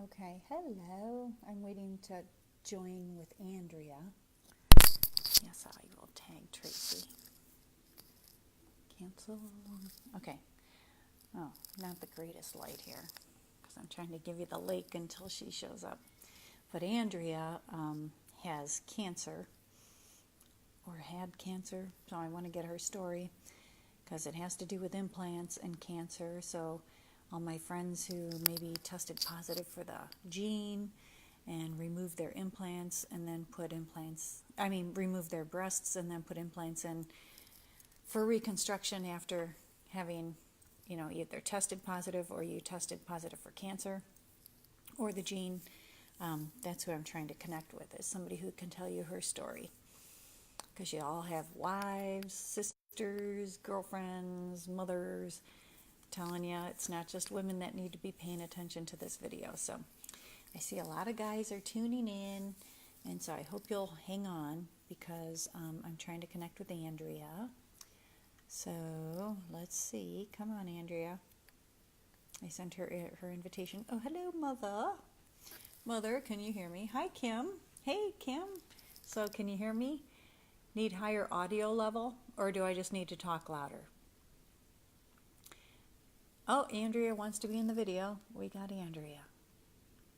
Okay, hello. I'm waiting to join with Andrea. Yes, I will tag Tracy. Cancel. Okay. Oh, not the greatest light here because I'm trying to give you the lake until she shows up. But Andrea has cancer or had cancer, so I want to get her story because it has to do with implants and cancer. So all my friends who maybe tested positive for the gene and removed their implants and then put implants, remove their breasts and then put implants in for reconstruction after having, either tested positive or you tested positive for cancer or the gene. That's who I'm trying to connect with, is somebody who can tell you her story. Because you all have wives, sisters, girlfriends, mothers. Telling you, it's not just women that need to be paying attention to this video. So I see a lot of guys are tuning in, and so I hope you'll hang on because I'm trying to connect with Andrea. So let's see. Come on, Andrea. I sent her invitation. Oh, hello, Mother. Mother, can you hear me? Hi, Kim. Hey, Kim. So can you hear me? Need higher audio level, or do I just need to talk louder? Oh, Andrea wants to be in the video. We got Andrea.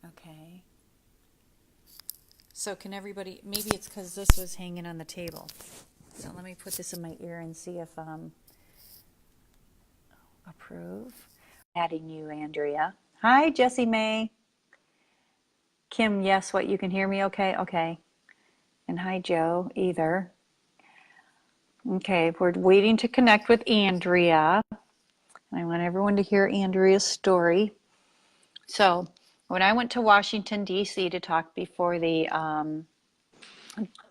Okay. So can everybody, maybe it's because this was hanging on the table. So let me put this in my ear and see if approve. Adding you, Andrea. Hi, Jessie May. Kim, yes, what, you can hear me okay? Okay. And hi, Joe, either. Okay, we're waiting to connect with Andrea. I want everyone to hear Andrea's story. So when I went to Washington, D.C. to talk before the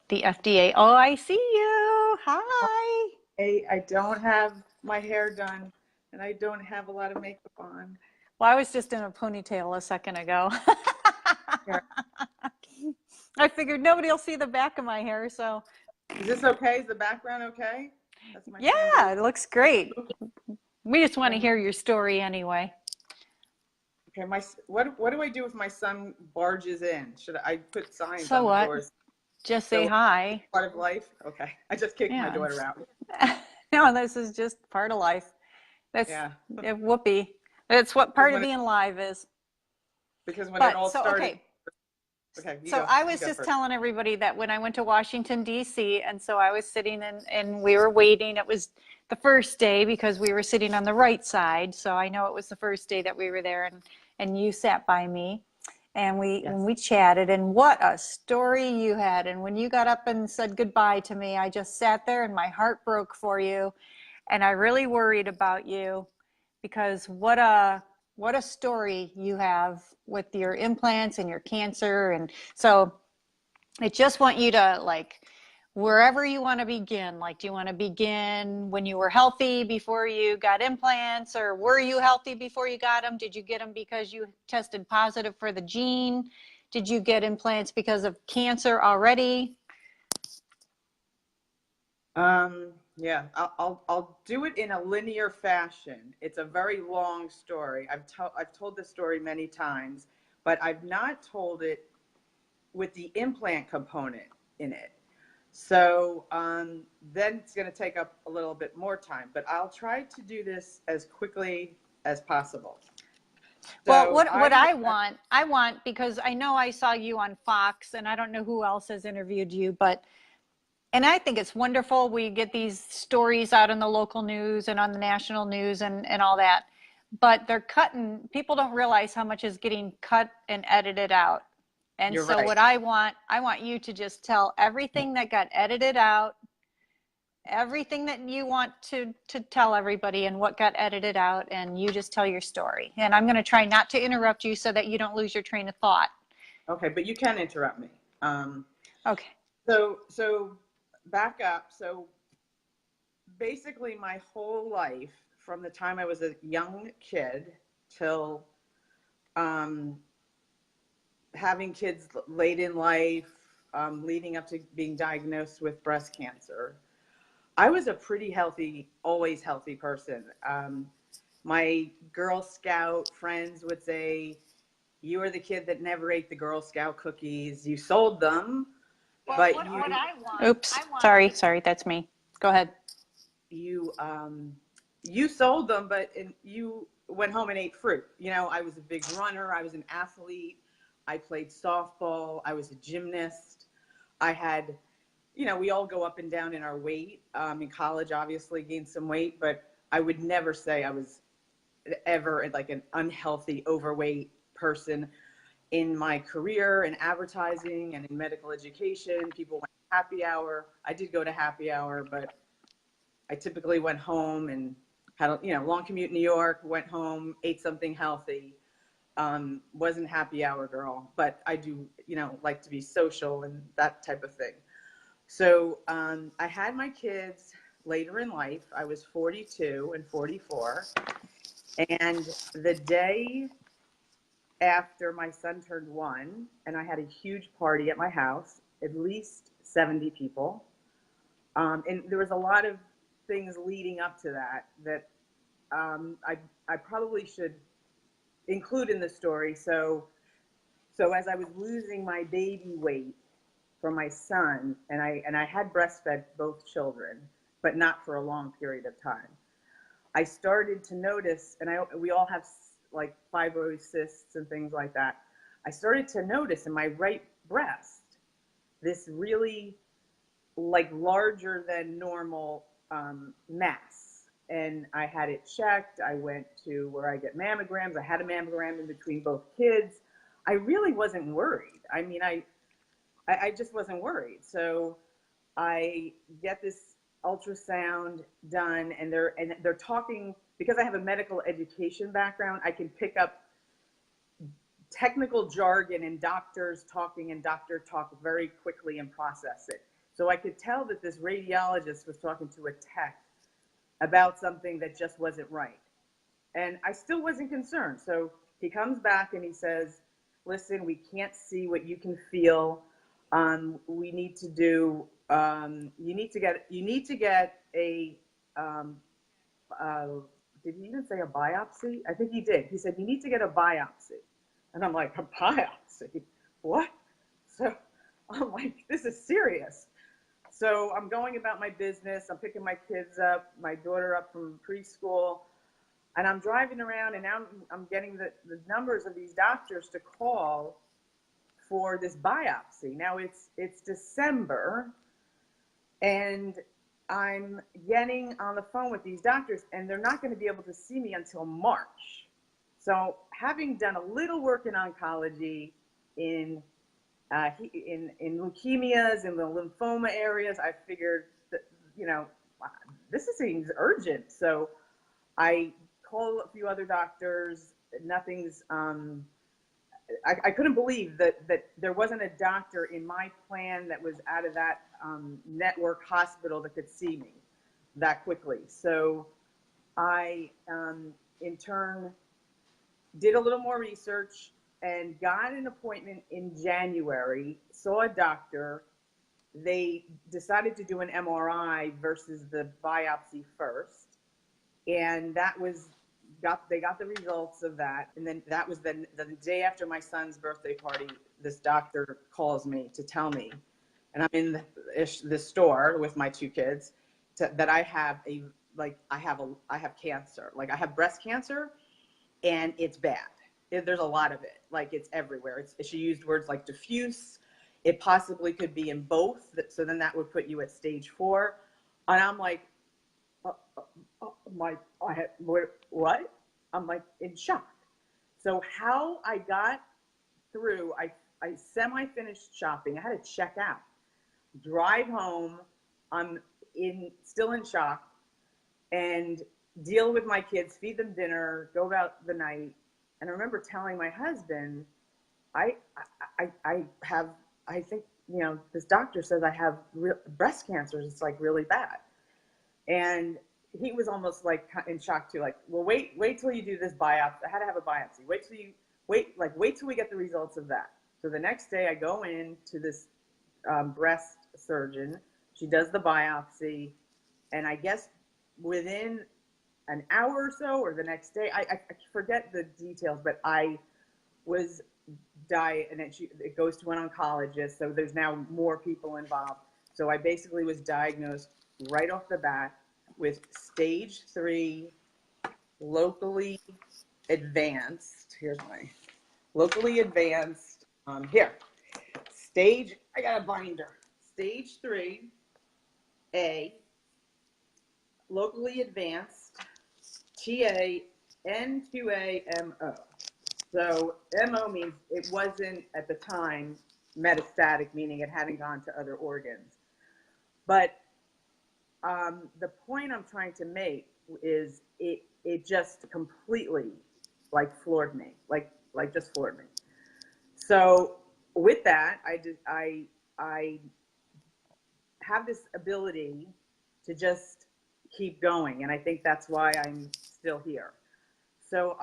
FDA. Oh, I see you. Hi. Hey, I don't have my hair done and I don't have a lot of makeup on. Well, I was just in a ponytail a second ago. Yeah. I figured nobody will see the back of my hair, so. Is this okay? Is the background okay? That's my Yeah, it looks great. We just want to Yeah. hear your story anyway. Okay, what do I do if my son barges in? Should I put signs So on the what? doors? Just say So hi. part of life? Okay. I just kicked my Yeah. daughter out. No, this is just part of life. That's Yeah. whoopee. That's what part of being alive is. Because when it But all so, started. okay. Okay, you So go. I You was go just first. telling everybody that when I went to Washington, D.C., and so I was sitting and we were waiting. It was the first day because we were sitting on the right side. So I know it was the first day that we were there, and you sat by me. And when we chatted, and what a story you had. And when you got up and said goodbye to me, I just sat there and my heart broke for you. And I really worried about you because what a story you have with your implants and your cancer. And so I just want you to, like, wherever you want to begin, like, do you want to begin when you were healthy before you got implants, or were you healthy before you got them? Did you get them because you tested positive for the gene? Did you get implants because of cancer already? Yeah, I'll do it in a linear fashion. It's a very long story. I've told this story many times, but I've not told it with the implant component in it. So then it's going to take up a little bit more time, but I'll try to do this as quickly as possible. Well, So what I want, because I know I saw you on Fox, and I don't know who else has interviewed you, but and I think it's wonderful. We get these stories out in the local news and on the national news and all that. But they're cutting, people don't realize how much is getting cut and edited out. And you're so right. what I want you to just tell everything that got edited out, everything that you want to tell everybody and what got edited out, and you just tell your story. And I'm going to try not to interrupt you so that you don't lose your train of thought. Okay, but you can interrupt me. Okay. So back up. So basically my whole life, from the time I was a young kid till having kids late in life, leading up to being diagnosed with breast cancer, I was a pretty healthy, always healthy person. My Girl Scout friends would say, You were the kid that never ate the Girl Scout cookies. You sold them, Well, but what you I want. Oops. I want Sorry, that's me. Go ahead. you you sold them, but you went home and ate fruit. You know, I was a big runner. I was an athlete. I played softball. I was a gymnast. I had, you know, we all go up and down in our weight. In college, obviously, gained some weight, but I would never say I was ever like an unhealthy, overweight person. In my career in advertising and in medical education, people went to happy hour. I did go to happy hour, but I typically went home and had a long commute in New York, went home, ate something healthy. Wasn't happy hour girl, but I do, like to be social and that type of thing. So I had my kids later in life. I was 42 and 44. And the day after my son turned 1, and I had a huge party at my house, at least 70 people. And there was a lot of things leading up to that I probably should include in the story. So as I was losing my baby weight from my son, and I had breastfed both children, but not for a long period of time, I started to notice, and we all have like fibroid cysts and things like that. I started to notice in my right breast this really like larger than normal mass. And I had it checked. I went to where I get mammograms. I had a mammogram in between both kids. I really wasn't worried. I mean, I just wasn't worried. So I get this ultrasound done, and they're talking, because I have a medical education background. I can pick up technical jargon and doctors talking and doctor talk very quickly and process it. So I could tell that this radiologist was talking to a tech about something that just wasn't right. And I still wasn't concerned. So he comes back and he says, listen, we can't see what you can feel. We need to do, you need to get a, did he even say a biopsy? I think he did. He said, you need to get a biopsy. And I'm like, a biopsy? What? So I'm like, this is serious. So I'm going about my business. I'm picking my kids up, my daughter up from preschool, and I'm driving around, and now I'm getting the numbers of these doctors to call for this biopsy. Now it's December, and I'm getting on the phone with these doctors, and they're not going to be able to see me until March. So having done a little work in oncology in leukemias and the lymphoma areas, I figured that, this seems urgent. So I called a few other doctors. Nothing's, I couldn't believe that there wasn't a doctor in my plan that was out of that network hospital that could see me that quickly. So I, in turn, did a little more research and got an appointment in January, saw a doctor. They decided to do an MRI versus the biopsy first. And they got the results of that. And then that was the day after my son's birthday party, this doctor calls me to tell me, and I'm in the store with my 2 kids, that I have I have cancer. Like, I have breast cancer, and it's bad. There's a lot of it. Like, it's everywhere. She used words like diffuse. It possibly could be in both. So then that would put you at stage 4. And I'm like, what? I'm like in shock. So how I got through, I semi-finished shopping. I had to check out, drive home. I'm still in shock, and deal with my kids, feed them dinner, go about the night. And I remember telling my husband, I think, this doctor says I have breast cancer. It's like really bad. And he was almost like in shock too. Like, well, wait till you do this biopsy. I had to have a biopsy. Wait till we get the results of that. So the next day I go in to this breast surgeon. She does the biopsy. And I guess within an hour or so, or the next day, I forget the details, but I was diet, and it goes to an oncologist. So there's now more people involved. So I basically was diagnosed right off the bat with stage 3, locally advanced. Here's my locally advanced. Here, I got a binder. Stage 3A, locally advanced, TAN2A-MO. So MO means it wasn't at the time metastatic, meaning it hadn't gone to other organs. But the point I'm trying to make is it just completely floored me, just floored me. So with that, I have this ability to just keep going, and I think that's why I'm still here. So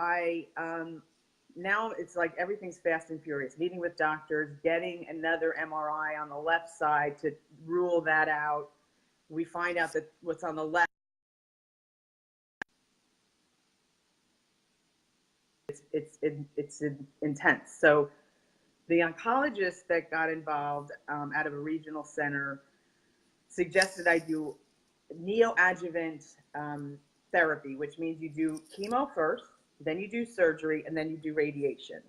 now it's like everything's fast and furious. Meeting with doctors, getting another MRI on the left side to rule that out. We find out that what's on the left, it's intense. So the oncologist that got involved out of a regional center suggested I do neoadjuvant therapy, which means you do chemo first, then you do surgery, and then you do radiation.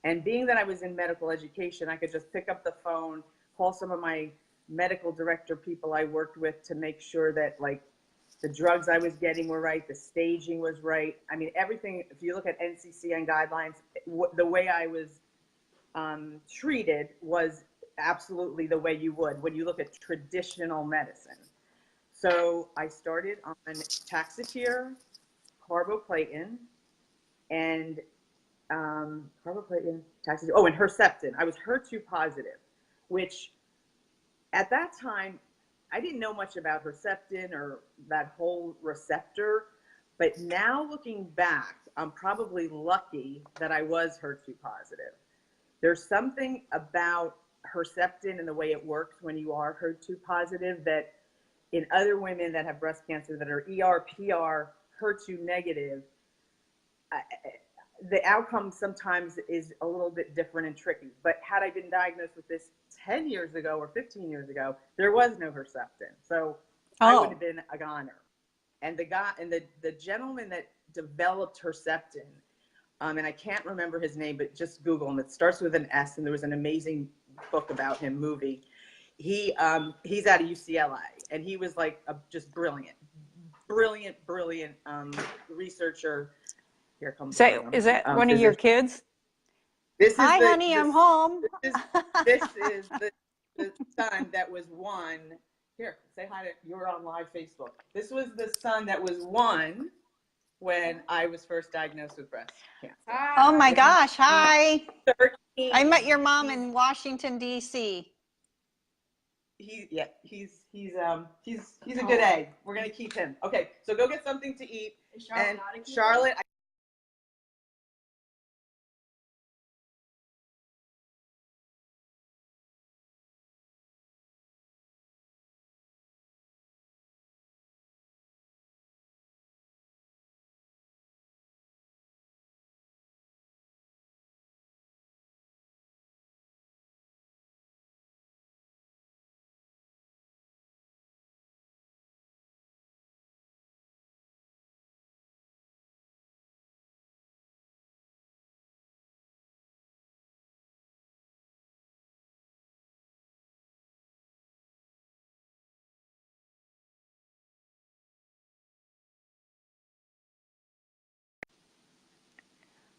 And being that I was in medical education, I could just pick up the phone, call some of my medical director people I worked with to make sure that the drugs I was getting were right, the staging was right. I mean, everything, if you look at NCCN guidelines, the way I was treated was absolutely the way you would when you look at traditional medicine. So I started on Taxotere, carboplatin, and Taxotere, and Herceptin. I was HER2 positive, which at that time, I didn't know much about Herceptin or that whole receptor. But now looking back, I'm probably lucky that I was HER2 positive. There's something about Herceptin and the way it works when you are HER2 positive that in other women that have breast cancer that are ER, PR, HER2 negative, the outcome sometimes is a little bit different and tricky. But had I been diagnosed with this 10 years ago or 15 years ago, there was no Herceptin. So I would have been a goner. And the gentleman that developed Herceptin, and I can't remember his name, but just Google him. It starts with an S, and there was an amazing book about him, movie. He's out of UCLA, and he was just brilliant researcher. Here comes. Is that one of your kids? Hi, honey, I'm home. This is the son that was one. Here, say hi to. You're on live Facebook. This was the son that was one when I was first diagnosed with breast cancer. Oh my gosh! Hi. 13. I met your mom in Washington D.C. He's a good egg. We're gonna keep him. Okay, so go get something to eat. And Charlotte.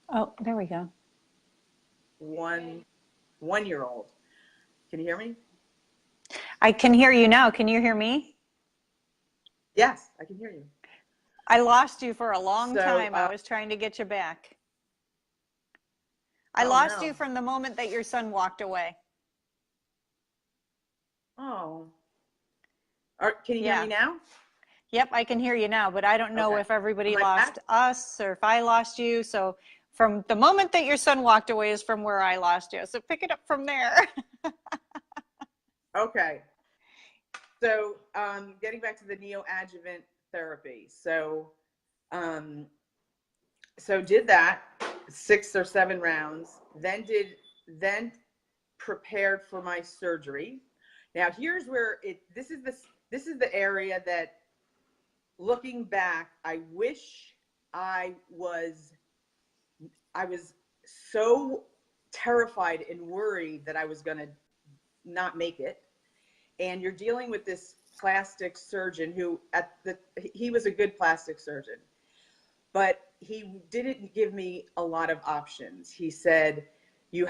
Oh, there we go. 1-year-old. Can you hear me? I can hear you now. Can you hear me? Yes, I can hear you. I lost you for a long time. I was trying to get you back. I lost you from the moment that your son walked away. Oh. Can you hear me now? Yep, I can hear you now, but I don't know if everybody lost us or if I lost you. So from the moment that your son walked away is from where I lost you. So pick it up from there. Okay. So getting back to the neoadjuvant therapy. So did that 6 or 7 rounds, then did then prepared for my surgery. Now here's where this is the area that, looking back, I wish I was so terrified and worried that I was going to not make it. And you're dealing with this plastic surgeon who he was a good plastic surgeon, but he didn't give me a lot of options. He said, you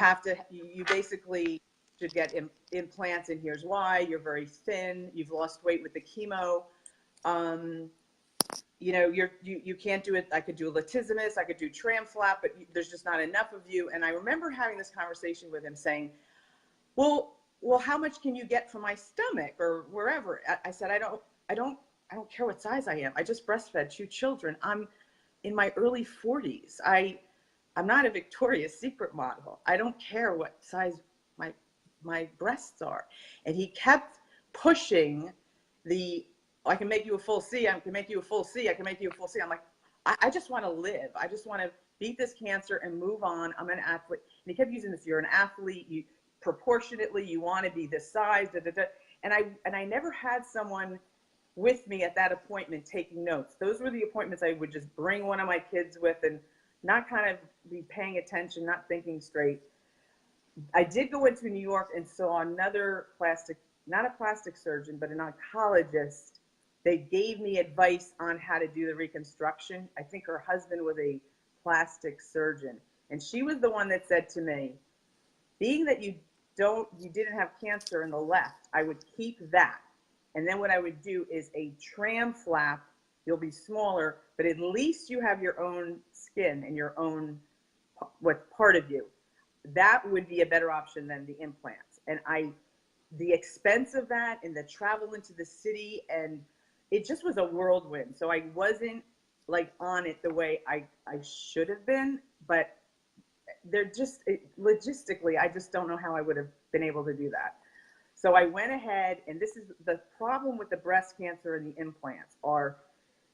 basically should get implants, and here's why. You're very thin. You've lost weight with the chemo. You can't do it. I could do a latissimus, I could do tram flap, but there's just not enough of you. And I remember having this conversation with him saying, well, how much can you get from my stomach or wherever? I said, I don't care what size I am. I just breastfed 2 children. I'm in my early 40s. I'm not a Victoria's Secret model. I don't care what size my breasts are. And he kept pushing I can make you a full C. I can make you a full C. I can make you a full C. I'm like, I just want to live. I just want to beat this cancer and move on. I'm an athlete. And he kept using this. You're an athlete. You proportionately, you want to be this size. Da, da, da. And I never had someone with me at that appointment taking notes. Those were the appointments I would just bring one of my kids with and not kind of be paying attention, not thinking straight. I did go into New York and saw another not a plastic surgeon, but an oncologist. They gave me advice on how to do the reconstruction. I think her husband was a plastic surgeon. And she was the one that said to me, being that you didn't have cancer in the left, I would keep that. And then what I would do is a tram flap. You'll be smaller, but at least you have your own skin and your own, what's part of you. That would be a better option than the implants. And the expense of that and the travel into the city, and it just was a whirlwind. So I wasn't like on it the way I should have been, but logistically, I just don't know how I would have been able to do that. So I went ahead, and this is the problem with the breast cancer and the implants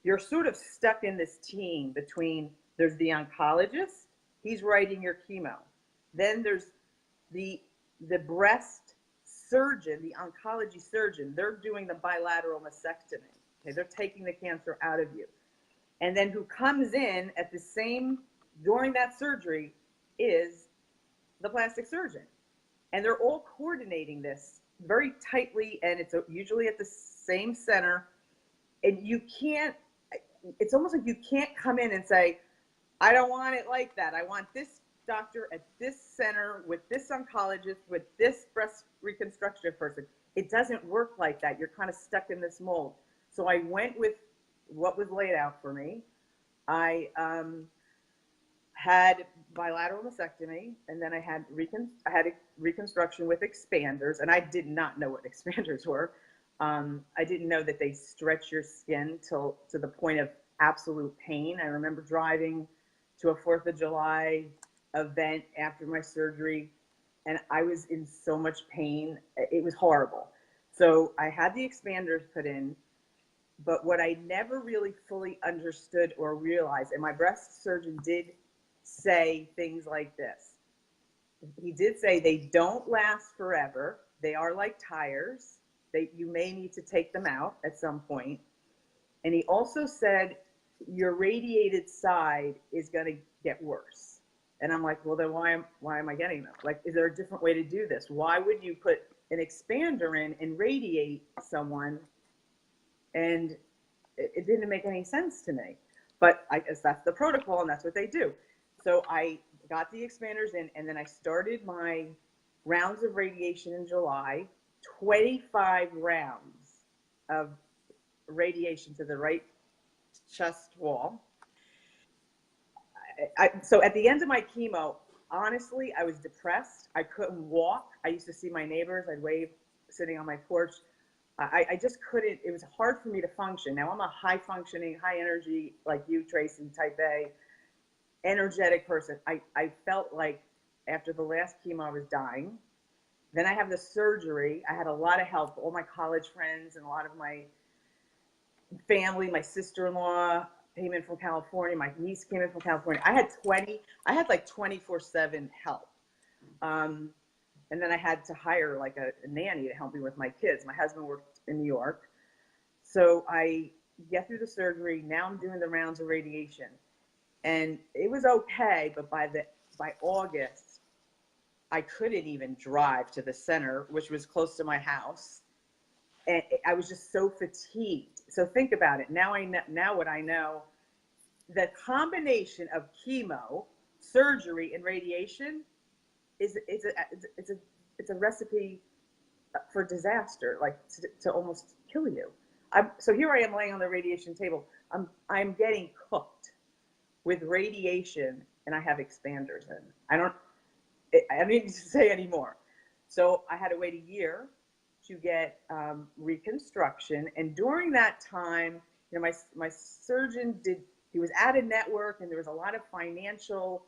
you're sort of stuck in this team between, there's the oncologist, he's writing your chemo. Then there's the breast surgeon, the oncology surgeon, they're doing the bilateral mastectomy. Okay, they're taking the cancer out of you. And then who comes in during that surgery is the plastic surgeon. And they're all coordinating this very tightly, and it's usually at the same center. And it's almost like you can't come in and say, I don't want it like that. I want this doctor at this center with this oncologist with this breast reconstructive person. It doesn't work like that. You're kind of stuck in this mold. So I went with what was laid out for me. I had bilateral mastectomy, and then I had a reconstruction with expanders, and I did not know what expanders were. I didn't know that they stretch your skin to the point of absolute pain. I remember driving to a 4th of July event after my surgery, and I was in so much pain. It was horrible. So I had the expanders put in, but what I never really fully understood or realized, and my breast surgeon did say things like this. He did say they don't last forever. They are like tires. You may need to take them out at some point. And he also said your radiated side is going to get worse. And I'm like, well, then why am I getting them? Like, is there a different way to do this? Why would you put an expander in and radiate someone? And it didn't make any sense to me. But I guess that's the protocol, and that's what they do. So I got the expanders in, and then I started my rounds of radiation in July, 25 rounds of radiation to the right chest wall. So at the end of my chemo, honestly, I was depressed. I couldn't walk. I used to see my neighbors. I'd wave sitting on my porch. I just couldn't. It was hard for me to function. Now I'm a high functioning, high energy, like you, Tracy, type A, energetic person. I felt like after the last chemo, I was dying. Then I have the surgery. I had a lot of help, all my college friends and a lot of my family. My sister-in-law came in from California. My niece came in from California. I had like 24/7 help. And then I had to hire like a nanny to help me with my kids. My husband worked in New York. So I get through the surgery. Now I'm doing the rounds of radiation. And it was okay, but by August, I couldn't even drive to the center, which was close to my house. And I was just so fatigued. So think about it. Now what I know, the combination of chemo, surgery, and radiation it's a recipe for disaster, like to almost kill you. So here I am laying on the radiation table. I'm getting cooked with radiation, and I have expanders in. I don't need to say anymore. So I had to wait a year to get reconstruction, and during that time, you know, my surgeon he was out of network, and there was a lot of financial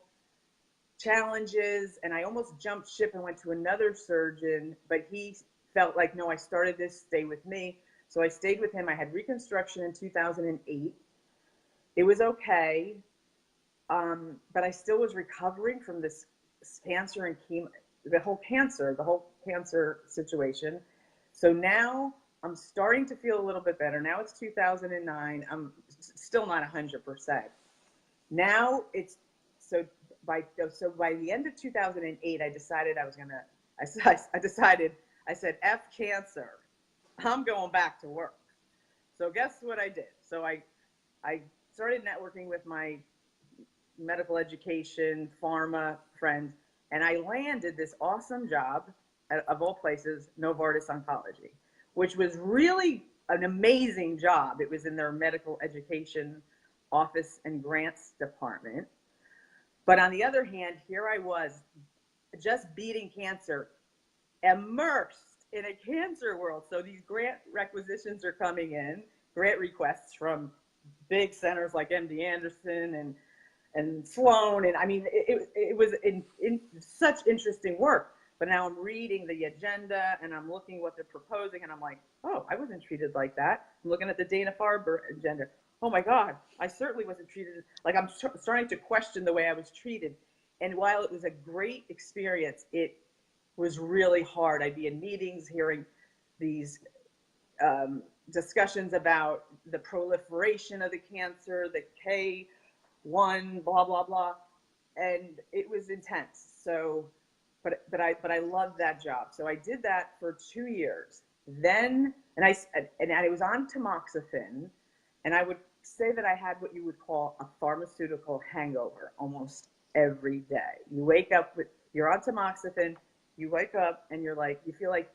challenges, and I almost jumped ship and went to another surgeon, but he felt like, no, I started this, stay with me. So I stayed with him. I had reconstruction in 2008. It was okay, but I still was recovering from this cancer and chemo, the whole cancer situation. So now I'm starting to feel a little bit better. Now it's 2009. I'm still not 100%. Now it's so by the end of 2008, I decided I said, F cancer, I'm going back to work. So guess what I did? So I started networking with my medical education, pharma friends, and I landed this awesome job of all places, Novartis Oncology, which was really an amazing job. It was in their medical education office and grants department. But on the other hand, here I was just beating cancer, immersed in a cancer world. So these grant requisitions are coming in, grant requests from big centers like MD Anderson and Sloan. And I mean, it was in such interesting work. But now I'm reading the agenda and I'm looking what they're proposing, and I'm like, oh, I wasn't treated like that. I'm looking at the Dana-Farber agenda. Oh my God, I certainly wasn't treated. Like, I'm starting to question the way I was treated. And while it was a great experience, it was really hard. I'd be in meetings hearing these discussions about the proliferation of the cancer, the K1, blah, blah, blah. And it was intense. So, but I loved that job. So I did that for 2 years. Then, and I was on tamoxifen, and I would say that I had what you would call a pharmaceutical hangover almost every day. You wake up you're on tamoxifen, you wake up and you're like, you feel like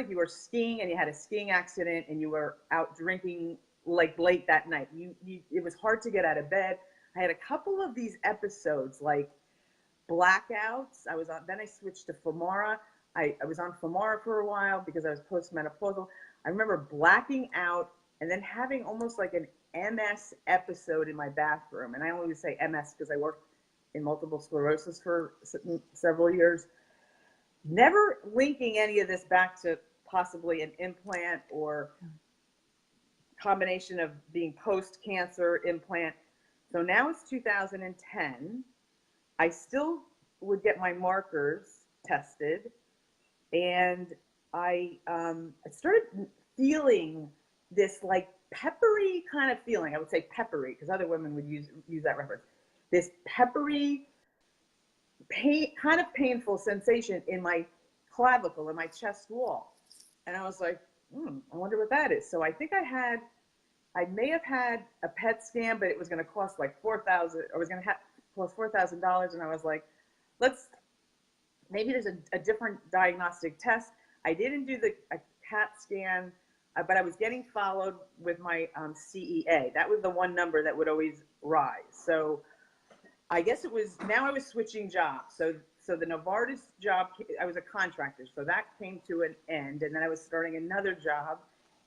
you were skiing and you had a skiing accident and you were out drinking like late that night. It was hard to get out of bed. I had a couple of these episodes like blackouts. Then I switched to Femara. I was on Femara for a while because I was postmenopausal. I remember blacking out and then having almost like an MS episode in my bathroom. And I only would say MS because I worked in multiple sclerosis for several years. Never linking any of this back to possibly an implant or combination of being post-cancer implant. So now it's 2010. I still would get my markers tested, and I started feeling this like peppery kind of feeling. I would say peppery because other women would use that reference. This peppery, kind of painful sensation in my clavicle, in my chest wall. And I was like, I wonder what that is. So I think I may have had a PET scan, but it was going to cost like $4,000. I was going to cost $4,000. And I was like, maybe there's a different diagnostic test. I didn't do a CAT scan, but I was getting followed with my CEA. That was the one number that would always rise. So I guess now I was switching jobs. So the Novartis job, I was a contractor. So that came to an end. And then I was starting another job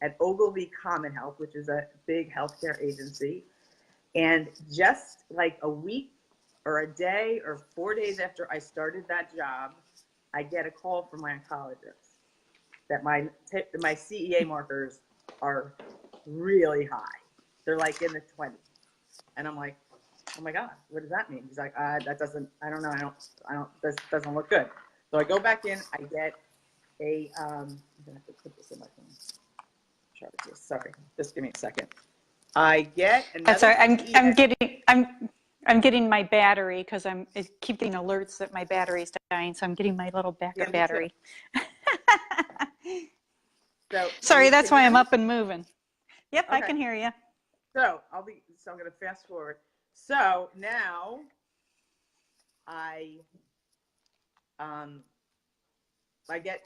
at Ogilvy Common Health, which is a big healthcare agency. And just like a week or a day or 4 days after I started that job, I get a call from my oncologist that my CEA markers are really high. They're like in the 20s. And I'm like, oh my God, what does that mean? He's like, that doesn't, I don't know. This doesn't look good. So I go back in, I get I'm gonna have to put this in my phone. Charges. Sorry, just give me a second. I get another. I'm sorry. CEA. I'm getting my battery because I keep getting alerts that my battery's dying. So I'm getting my little Yeah, backup me too. battery. So Sorry, that's can you why hear I'm me? up and moving. Yep, I Okay. can hear you. So I'm gonna fast forward. So now I um I get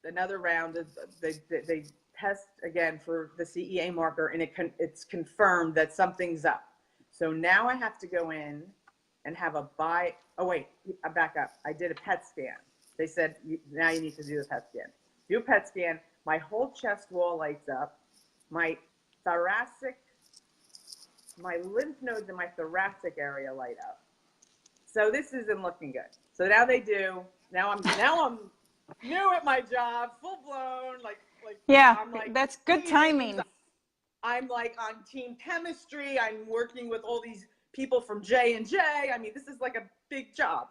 another round of they test again for the CEA marker, and it's confirmed that something's up. So now I have to go in and have a oh wait, I back up. I did a PET scan. They said now you need to do the PET scan. Do a PET scan. My whole chest wall lights up. My thoracic, my lymph nodes in my thoracic area light up. So this isn't looking good. So now they do. Now I'm new at my job, full blown. Yeah, I'm like that's good meetings. timing. I'm like on team chemistry. I'm working with all these people from J&J. I mean, this is like a big job.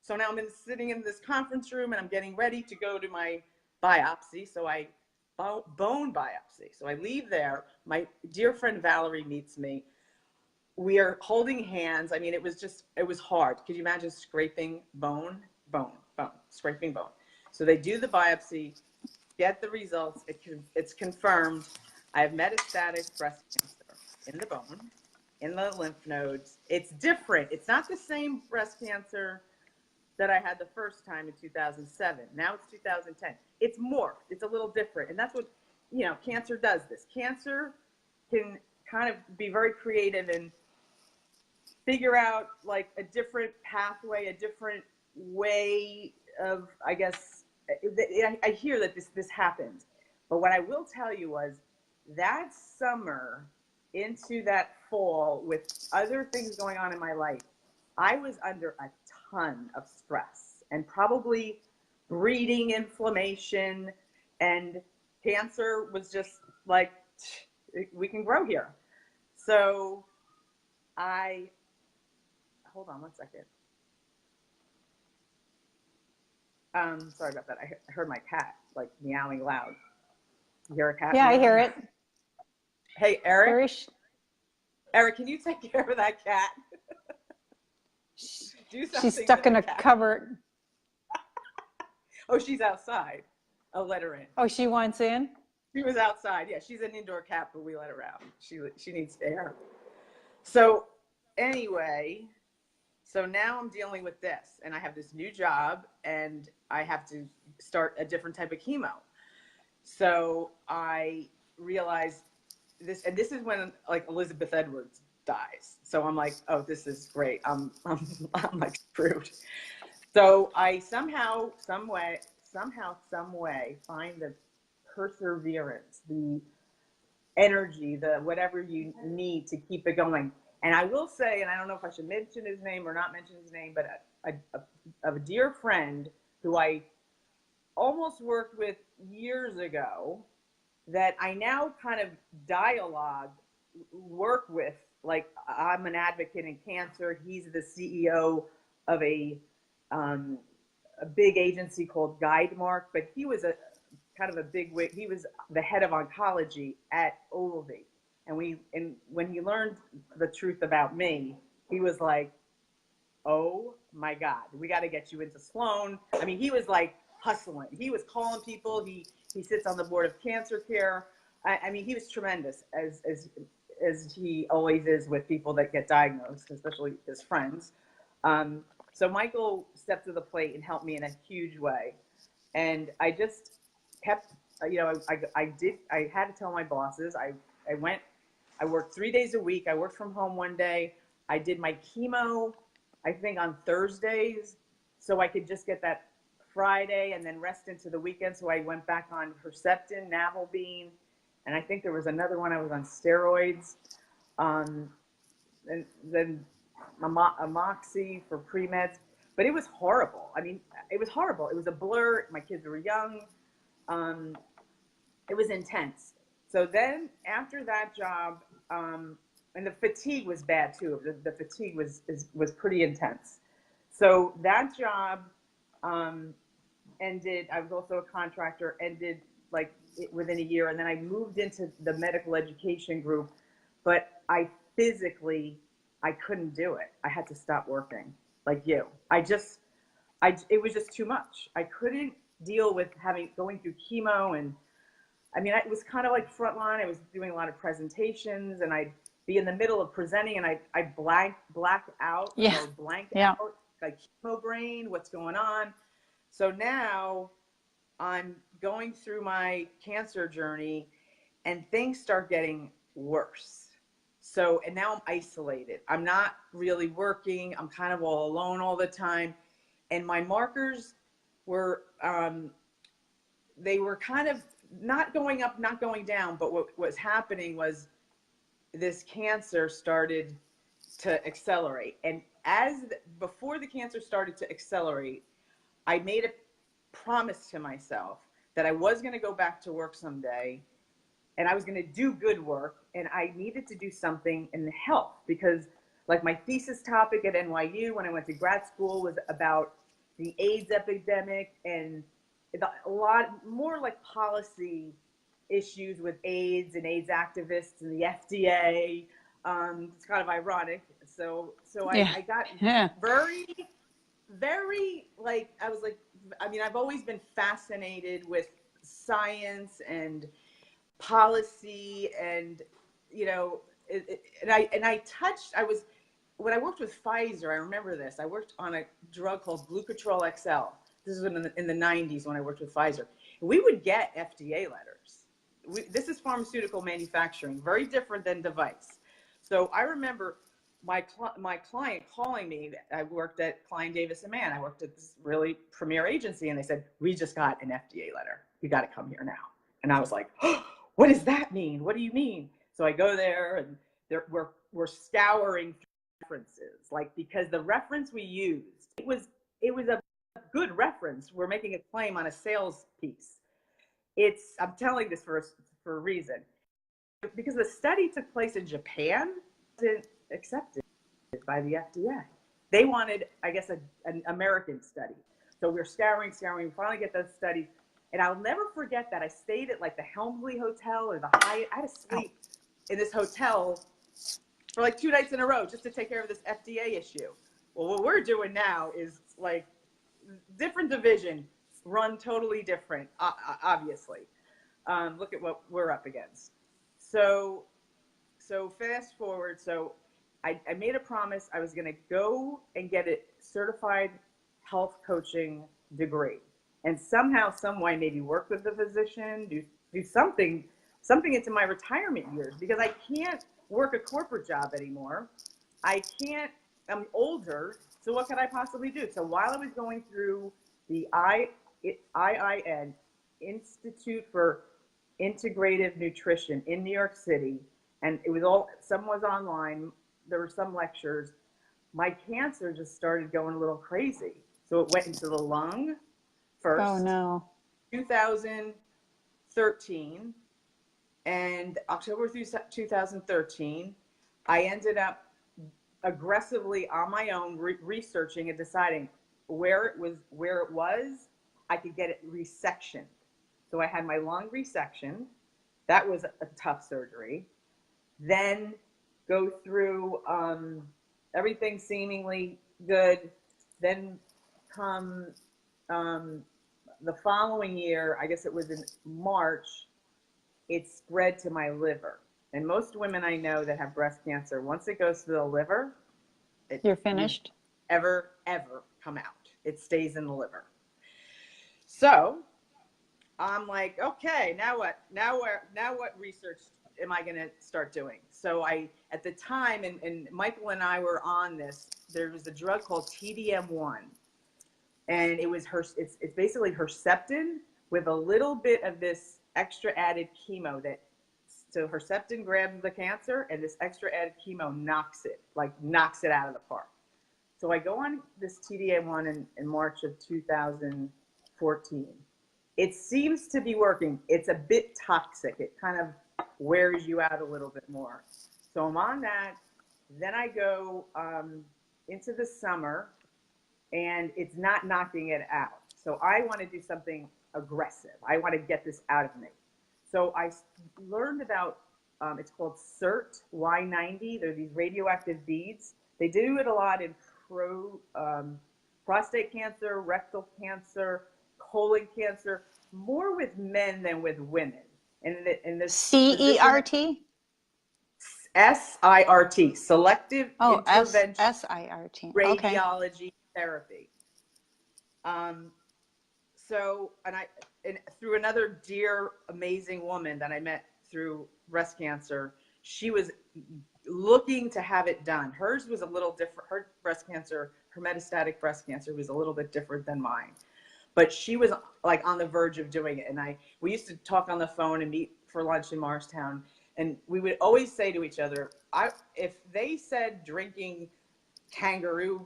So now I'm sitting in this conference room and I'm getting ready to go to my biopsy. So I bone biopsy. So I leave there. My dear friend Valerie meets me. We are holding hands. I mean, it was hard. Could you imagine scraping bone, scraping bone? So they do the biopsy, get the results. It's confirmed. I have metastatic breast cancer in the bone, in the lymph nodes. It's different. It's not the same breast cancer that I had the first time in 2007. Now it's 2010. It's morphed. It's a little different. And that's what, cancer does this. Cancer can kind of be very creative and figure out like a different pathway, a different way of, I guess, I hear that this happens. But what I will tell you was that summer into that fall with other things going on in my life, I was under a ton of stress and probably breeding inflammation, and cancer was just like, we can grow here. So hold on one second. Sorry about that. I heard my cat like meowing loud. You hear a cat? Yeah, meowing? I hear it. Hey, Eric. Very Eric, can you take care of that cat? Do something. She's stuck in a cat. cupboard. Oh, she's outside. I'll let her in. Oh, she wants in? She was outside. Yeah, she's an indoor cat, but we let her out. She needs air. So anyway, so now I'm dealing with this, and I have this new job, and I have to start a different type of chemo. So I realized this, and this is when like Elizabeth Edwards dies. So I'm like, oh, this is great. I'm like screwed. So I somehow, some way find the perseverance, the energy, the whatever you need to keep it going. And I will say, and I don't know if I should mention his name or not mention his name, but a dear friend who I almost worked with years ago that I now kind of work with. Like, I'm an advocate in cancer. He's the CEO of a big agency called Guidemark, but he was a kind of a big wig. He was the head of oncology at Ogilvy. And when he learned the truth about me, he was like, oh my God, we got to get you into Sloan. I mean, he was like hustling. He was calling people. He sits on the board of cancer care. I mean, he was tremendous, as he always is with people that get diagnosed, especially his friends. So Michael stepped to the plate and helped me in a huge way. And I just kept, I had to tell my bosses. I worked 3 days a week. I worked from home one day. I did my chemo, I think, on Thursdays, so I could just get that Friday and then rest into the weekend. So I went back on Herceptin, Navalbine, and I think there was another one I was on steroids. And then Amoxi for pre-meds. But it was horrible. I mean, it was horrible. It was a blur. My kids were young. It was intense. So then after that job, and the fatigue was bad too. The fatigue was pretty intense. So that job ended. I was also a contractor. Ended like within a year, and then I moved into the medical education group. But I couldn't do it. I had to stop working. Like you, it was just too much. I couldn't deal with going through chemo, and I mean, it was kind of like frontline. I was doing a lot of presentations, and I'd be in the middle of presenting, and I black out, Yeah. or blank Yeah. out, like chemo brain, what's going on. So now I'm going through my cancer journey, and things start getting worse. So, and now I'm isolated. I'm not really working. I'm kind of all alone all the time. And my markers were, they were kind of not going up, not going down, but what was happening was this cancer started to accelerate. And before the cancer started to accelerate, I made a promise to myself that I was going to go back to work someday, and I was going to do good work, and I needed to do something in the health, because like my thesis topic at NYU when I went to grad school was about the AIDS epidemic, and a lot more like policy issues with AIDS and AIDS activists and the FDA. It's kind of ironic. So Yeah. I got Yeah. very, very, like, I was like, I mean, I've always been fascinated with science and policy, and when I worked with Pfizer, I remember this. I worked on a drug called Glucotrol XL. This is in the 90s when I worked with Pfizer. We would get FDA letters. This is pharmaceutical manufacturing, very different than device. So I remember my client calling me. I worked at Klein Davis and Mann. I worked at this really premier agency, and they said, "We just got an FDA letter. You got to come here now." And I was like, "Oh, what does that mean? What do you mean?" So I go there, and we're scouring references, like, because the reference we used, it was a good reference. We're making a claim on a sales piece. I'm telling this for a reason, because the study took place in Japan, didn't accept it by the FDA. They wanted, I guess, an American study. So we're scouring. We finally get those studies. And I'll never forget that I stayed at like the Helmsley Hotel or the Hyatt. I had to sleep in this hotel for like 2 nights in a row just to take care of this FDA issue. Well, what we're doing now is like different division, run totally different, obviously. Look at what we're up against. So fast forward. So I made a promise I was going to go and get a certified health coaching degree, and somehow, some way, maybe work with a physician, do something into my retirement years, because I can't work a corporate job anymore. I'm older, so what could I possibly do? So while I was going through the IIN, Institute for Integrative Nutrition in New York City, and some was online, there were some lectures, my cancer just started going a little crazy. So it went into the lung first. Oh no. 2013, and October through 2013, I ended up aggressively on my own researching and deciding where it was, I could get it resectioned. So I had my lung resectioned. That was a tough surgery. Then go through everything seemingly good. Then come the following year, I guess it was in March, it spread to my liver. And most women I know that have breast cancer, once it goes to the liver, You're finished? Ever come out. It stays in the liver. So I'm like, okay, now what? Now what research am I going to start doing? So at the time, and Michael and I were on this, there was a drug called TDM1. And it's basically Herceptin with a little bit of this extra added chemo so Herceptin grabs the cancer, and this extra added chemo knocks it out of the park. So I go on this TDM1 in March of 2014. It seems to be working. It's a bit toxic. It kind of wears you out a little bit more. So I'm on that. Then I go into the summer, and it's not knocking it out. So I want to do something aggressive. I want to get this out of me. So I learned about, it's called CERT Y90. They're these radioactive beads. They do it a lot in prostate cancer, rectal cancer, colon cancer, more with men than with women. And this physician, CERT? SIRT, selective Oh, intervention SIRT. Okay. radiology therapy. So, and through another dear, amazing woman that I met through breast cancer, she was looking to have it done. Hers was a little different. Her breast cancer, her metastatic breast cancer was a little bit different than mine, but she was like on the verge of doing it. And we used to talk on the phone and meet for lunch in Morristown. And we would always say to each other, if they said drinking kangaroo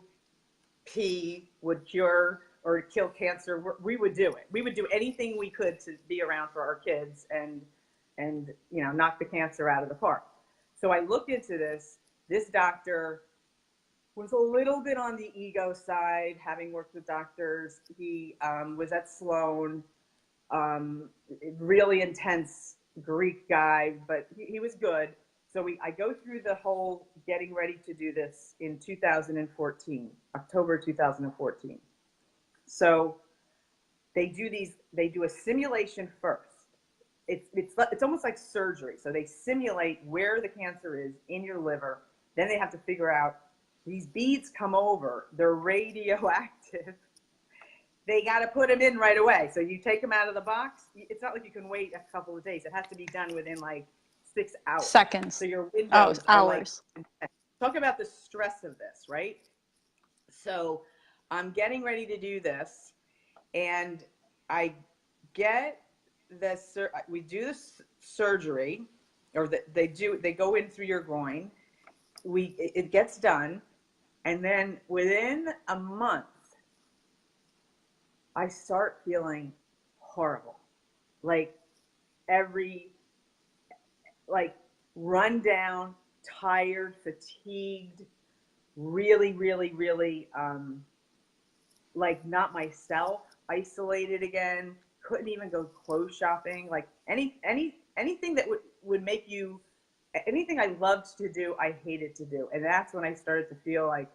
pee would cure or kill cancer, we would do it. We would do anything we could to be around for our kids and knock the cancer out of the park. So I looked into this. This doctor was a little bit on the ego side, having worked with doctors. He was at Sloan, really intense Greek guy, but he was good. So I go through the whole getting ready to do this in 2014, October 2014. So they do a simulation first. It's almost like surgery. So they simulate where the cancer is in your liver. Then they have to figure out, these beads come over, they're radioactive. They got to put them in right away. So you take them out of the box. It's not like you can wait a couple of days. It has to be done within like 6 hours. Seconds. So your windows are hours. like, talk about the stress of this, right? So I'm getting ready to do this, and I get this. We do this surgery, or they go in through your groin. It gets done, and then within a month, I start feeling horrible, like run down, tired, fatigued, really, really, really, like not myself, isolated again, couldn't even go clothes shopping, like anything that would make you, anything I loved to do, I hated to do. And that's when I started to feel like,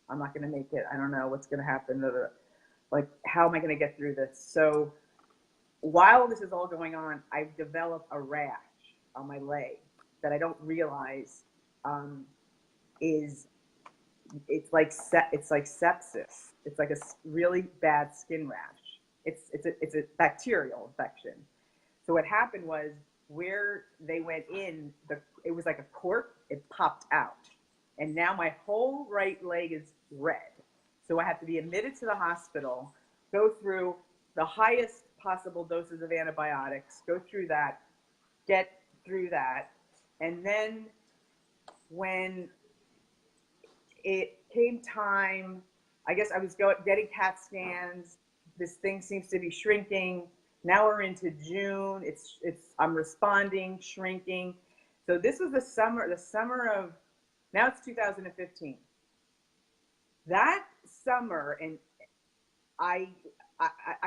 I'm not going to make it. I don't know what's going to happen. Like, how am I going to get through this? So while this is all going on, I've developed a rash on my leg that I don't realize it's like sepsis. It's like a really bad skin rash. It's a bacterial infection. So what happened was, where they went in, it was like a cork. It popped out, and now my whole right leg is red. So I have to be admitted to the hospital, go through the highest possible doses of antibiotics, go through that, get through that. And then when it came time, I guess I was getting CAT scans. This thing seems to be shrinking. Now we're into June. I'm responding, shrinking. So this was the summer of, now it's 2015. That summer, and I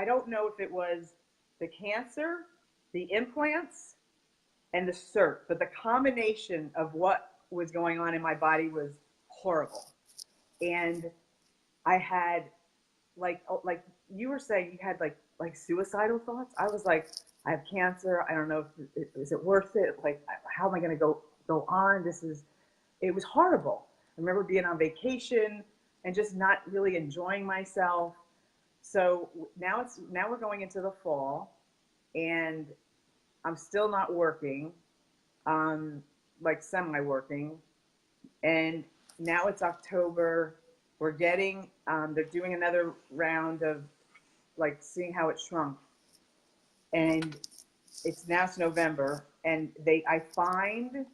don't know if it was the cancer, the implants, and the CERT, but the combination of what was going on in my body was horrible. And I had like you were saying, you had like suicidal thoughts. I was like, I have cancer. I don't know if is it worth it? Like, how am I going to go on? It was horrible. I remember being on vacation and just not really enjoying myself. So now we're going into the fall, and I'm still not working, like semi-working. And now it's October. We're getting, they're doing another round of like seeing how it shrunk. And it's November, and I find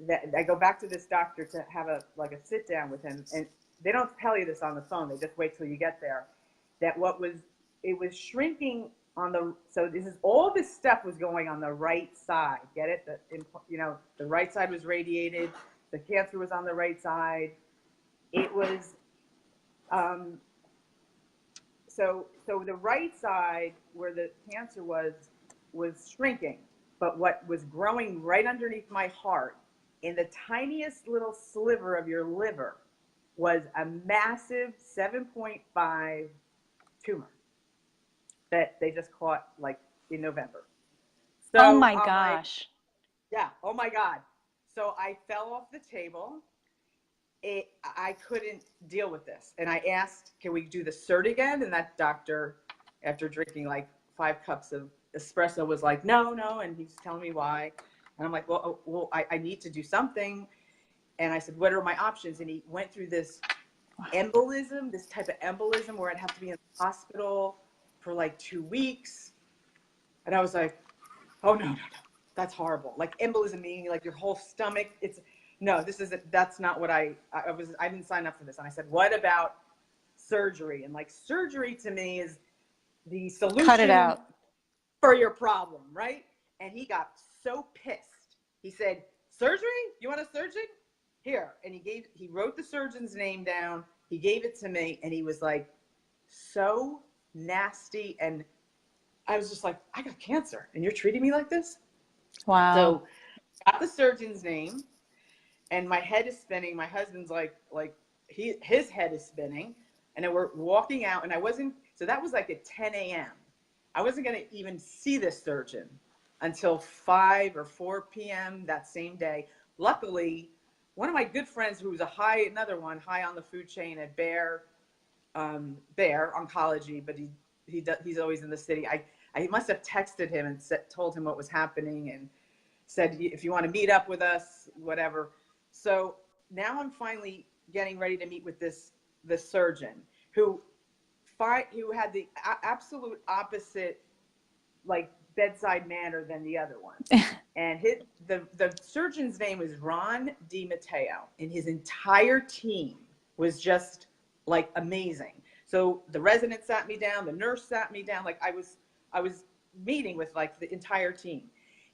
that I go back to this doctor to have a sit down with him, and they don't tell you this on the phone. They just wait till you get there. That it was shrinking so all this stuff was going on the right side. Get it? The right side was radiated. The cancer was on the right side. It was, so the right side where the cancer was shrinking, but what was growing right underneath my heart in the tiniest little sliver of your liver was a massive 7.5 tumor that they just caught like in November. Oh So my I'm like, gosh. yeah, oh my God. So I fell off the table. I couldn't deal with this. And I asked, can we do the CERT again? And that doctor, after drinking like 5 cups of espresso, was like, no, no. And he's telling me why. And I'm like, well, I need to do something. And I said, what are my options? And he went through this embolism, this type of embolism where I'd have to be in the hospital for like 2 weeks. And I was like, oh, no, no, no. That's horrible. Like embolism meaning like your whole stomach. No, that's not what I didn't sign up for this. And I said, what about surgery? And like surgery to me is the Cut it solution out. for your problem, right? And he got so pissed. He said, surgery? You want a surgeon? Here. And he wrote the surgeon's name down. He gave it to me and he was like so nasty. And I was just like, I got cancer and you're treating me like this? Wow. So I got the surgeon's name and my head is spinning. My husband's like his head is spinning. And then we're walking out and so that was like at 10 a.m. I wasn't going to even see this surgeon until 5 or 4 p.m. that same day. Luckily, one of my good friends who was another one high on the food chain at Bayer Oncology, but he's always in the city. I must have texted him and told him what was happening and said, if you want to meet up with us, whatever. So now I'm finally getting ready to meet with this surgeon who had the absolute opposite, like bedside manner than the other one. And the surgeon's name was Ron DiMatteo, and his entire team was just like amazing. So the resident sat me down, the nurse sat me down, like I was meeting with like the entire team.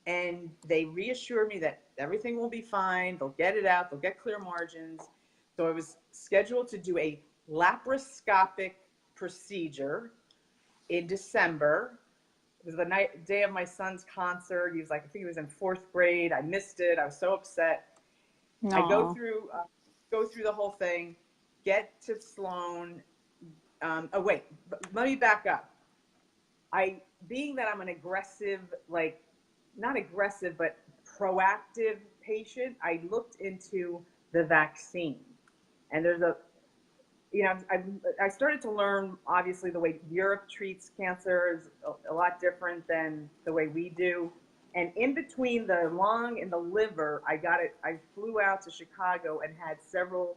And they reassured me that everything will be fine. They'll get it out. They'll get clear margins. So I was scheduled to do a laparoscopic procedure in December. It was the day of my son's concert. He was like, I think he was in 4th grade. I missed it. I was so upset. No. I go through the whole thing, get to Sloan. Wait, let me back up. Being that I'm an aggressive, like not aggressive, but proactive patient, I looked into the vaccine. And there's I started to learn, obviously, the way Europe treats cancer is a lot different than the way we do. And in between the lung and the liver, I flew out to Chicago and had several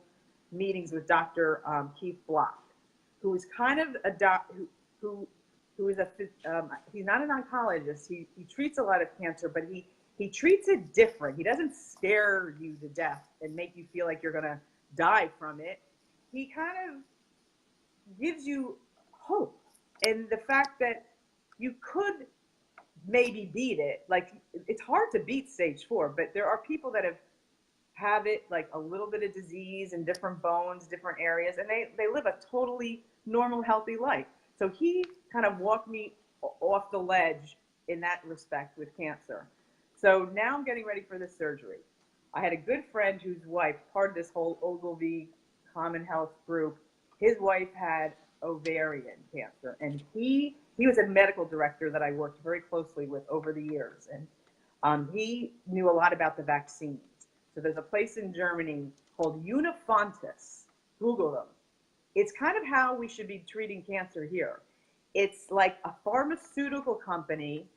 meetings with Dr. Keith Block, who is kind of a who is he's not an oncologist. He treats a lot of cancer, but he treats it different. He doesn't scare you to death and make you feel like you're going to die from it. He kind of gives you hope and the fact that you could maybe beat it. Like it's hard to beat stage 4, but there are people that have it like a little bit of disease in different bones, different areas, and they live a totally normal, healthy life. So he kind of walked me off the ledge in that respect with cancer. So now I'm getting ready for the surgery. I had a good friend whose wife, part of this whole Ogilvy Common Health group, his wife had ovarian cancer, and he was a medical director that I worked very closely with over the years, and he knew a lot about the vaccines. So there's a place in Germany called Unifontis. Google them. It's kind of how we should be treating cancer here. It's like a pharmaceutical company,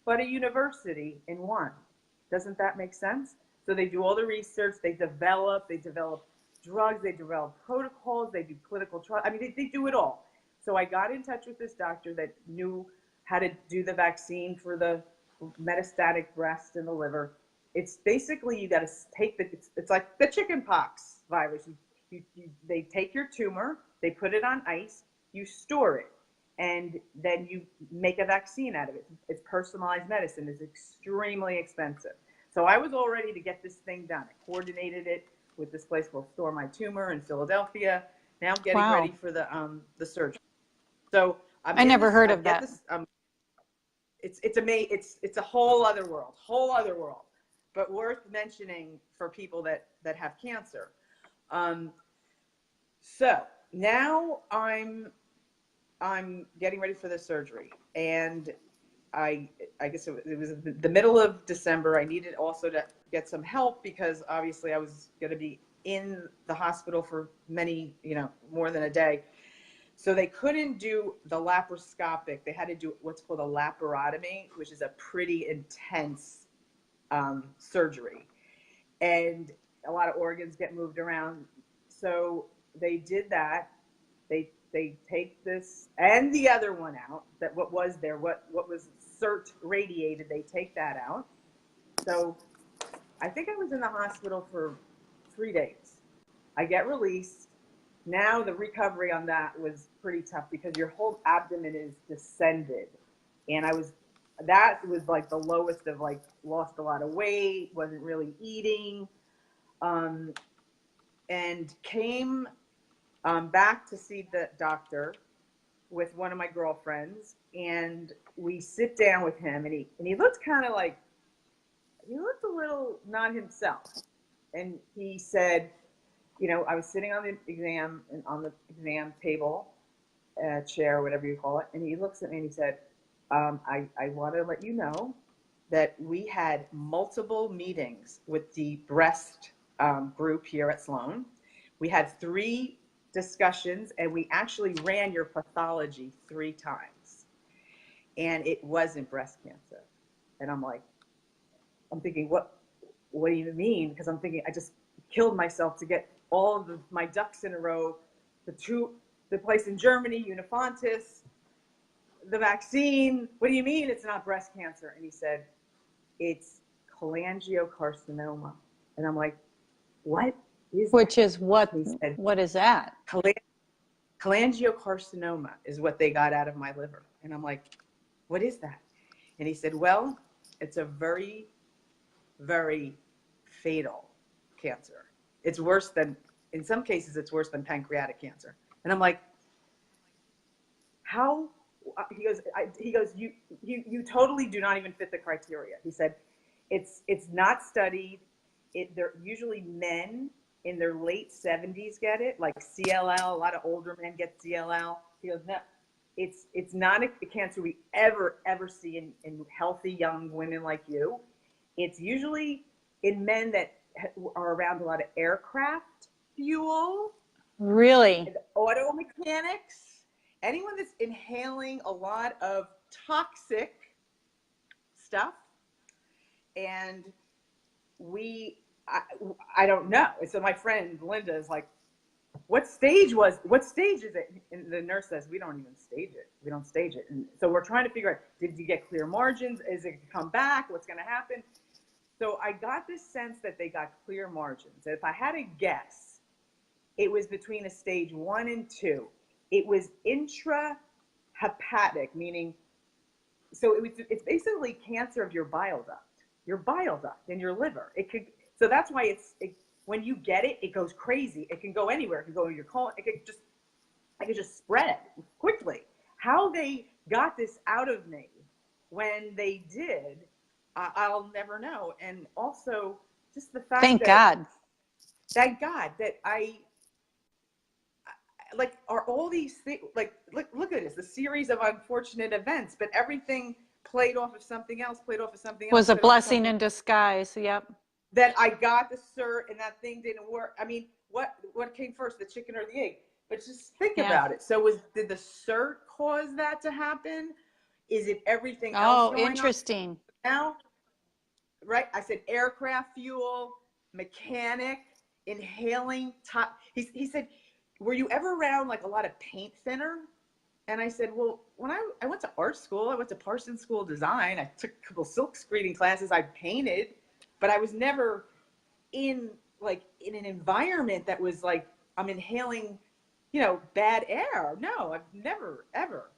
but a university in one. Doesn't that make sense? So they do all the research, they develop drugs, they develop protocols, they do clinical trials. I mean, they do it all. So I got in touch with this doctor that knew how to do the vaccine for the metastatic breast and the liver. It's basically, you got to take it's like the chicken pox virus. They take your tumor, they put it on ice, you store it, and then you make a vaccine out of it. It's personalized medicine. It's extremely expensive. So I was all ready to get this thing done. I coordinated it with this place called Store My Tumor in Philadelphia. Now I'm getting Wow. ready for the surgery. So I'm I in never this, heard I of get that. this, it's a whole other world, but worth mentioning for people that have cancer. So now I'm getting ready for the surgery, and I guess it was the middle of December. I needed also to get some help because obviously I was going to be in the hospital for many, more than a day. So they couldn't do the laparoscopic. They had to do what's called a laparotomy, which is a pretty intense surgery. And a lot of organs get moved around. So they did that. They take this and the other one out, that what was there, what was CERT radiated, they take that out. So I think I was in the hospital for 3 days. I get released. Now the recovery on that was pretty tough because your whole abdomen is descended. And that was like the lowest of, like, lost a lot of weight, wasn't really eating, and came back to see the doctor with one of my girlfriends, and we sit down with him, and he looked kind of like, he looked a little not himself. And he said, I was sitting on the exam table, chair, whatever you call it, and he looks at me and he said, I want to let you know that we had multiple meetings with the breast group here at Sloan. We had 3 discussions, and we actually ran your pathology 3 times, and it wasn't breast cancer. And I'm thinking, what do you mean? Because I'm thinking, I just killed myself to get all of my ducks in a row. The place in Germany, Unifontis, the vaccine. What do you mean it's not breast cancer? And he said, it's cholangiocarcinoma. And I'm like, what is Which that? is what? He said, What is that? cholangiocarcinoma is what they got out of my liver. And I'm like, what is that? And he said, well, it's a very, very fatal cancer. It's worse than, in some cases, it's worse than pancreatic cancer. And I'm like, how? He goes, you totally do not even fit the criteria. He said, it's not studied. They're usually men in their late 70s get it, like CLL. A lot of older men get CLL. He goes, no, it's not a cancer we ever see in healthy young women like you. It's usually in men that are around a lot of aircraft fuel. Really? Auto mechanics, anyone that's inhaling a lot of toxic stuff. And I don't know. So my friend Linda is like, what stage is it? And the nurse says, we don't even stage it. We don't stage it. And so we're trying to figure out, did you get clear margins? Is it come back? What's going to happen? So I got this sense that they got clear margins. If I had to guess, it was between a stage 1 and 2. It was intrahepatic, meaning, so it's basically cancer of your bile duct in your liver. So that's why when you get it, it goes crazy. It can go anywhere. It can go in your colon. It could just spread quickly. How they got this out of me when they did, I'll never know. And also just the fact Thank God. Thank God that are all these things, like, look at this, the series of unfortunate events, but everything played off of something else, Was a blessing in disguise. Yep. that I got the cert and that thing didn't work. I mean, what came first, the chicken or the egg? But just think about it. So did the cert cause that to happen? Is it everything else going interesting. on now? Right? I said aircraft fuel, mechanic, inhaling. He said, were you ever around like a lot of paint thinner? And I said, well, when I went to art school, I went to Parsons School of Design. I took a couple silk screening classes. I painted, but I was never in an environment that was like, I'm inhaling, bad air. No, I've never, ever.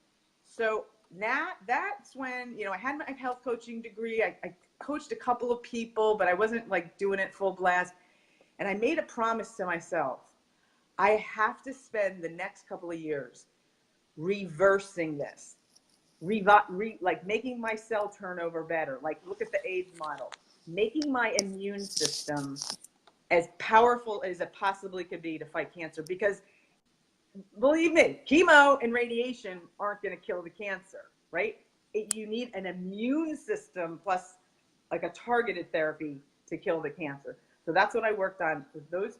So now that's when, I had my health coaching degree. coached a couple of people, but I wasn't like doing it full blast. And I made a promise to myself. I have to spend the next couple of years reversing this, like making my cell turnover better. Like look at the AIDS model, making my immune system as powerful as it possibly could be to fight cancer. Because believe me, chemo and radiation aren't going to kill the cancer, right? You need an immune system plus like a targeted therapy to kill the cancer. So that's what I worked on with those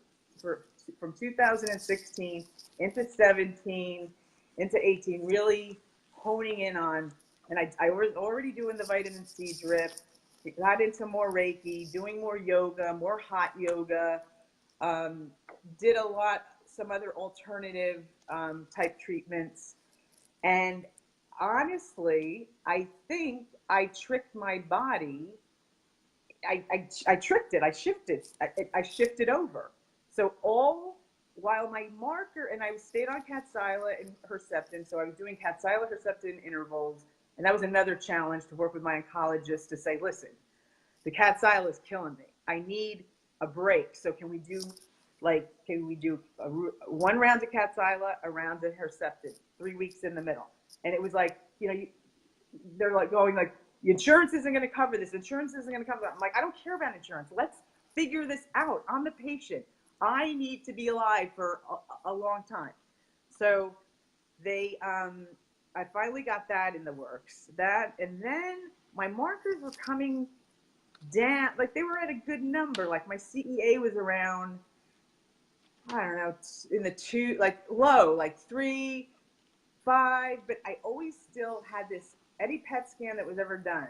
from 2016 into 17 into 18, really honing in on, and I was already doing the vitamin C drip, got into more Reiki, doing more yoga, more hot yoga, did a lot, some other alternative type treatments. And honestly, I think I tricked my body. I tricked it. I shifted over. So all while my marker, and I stayed on Kadcyla and Herceptin. So I was doing Kadcyla, Herceptin intervals. And that was another challenge to work with my oncologist to say, listen, the Kadcyla is killing me. I need a break. So can we do one round of Kadcyla, a round of Herceptin, 3 weeks in the middle? And it was like, they're like going like, the insurance isn't going to cover this. Insurance isn't going to cover that. I'm like, I don't care about insurance. Let's figure this out. I'm the patient. I need to be alive for a long time. So I finally got that in the works. And then my markers were coming down, like they were at a good number. Like my CEA was around, I don't know, in the 2, like low, like 3, 5, but I always still had this, any PET scan that was ever done,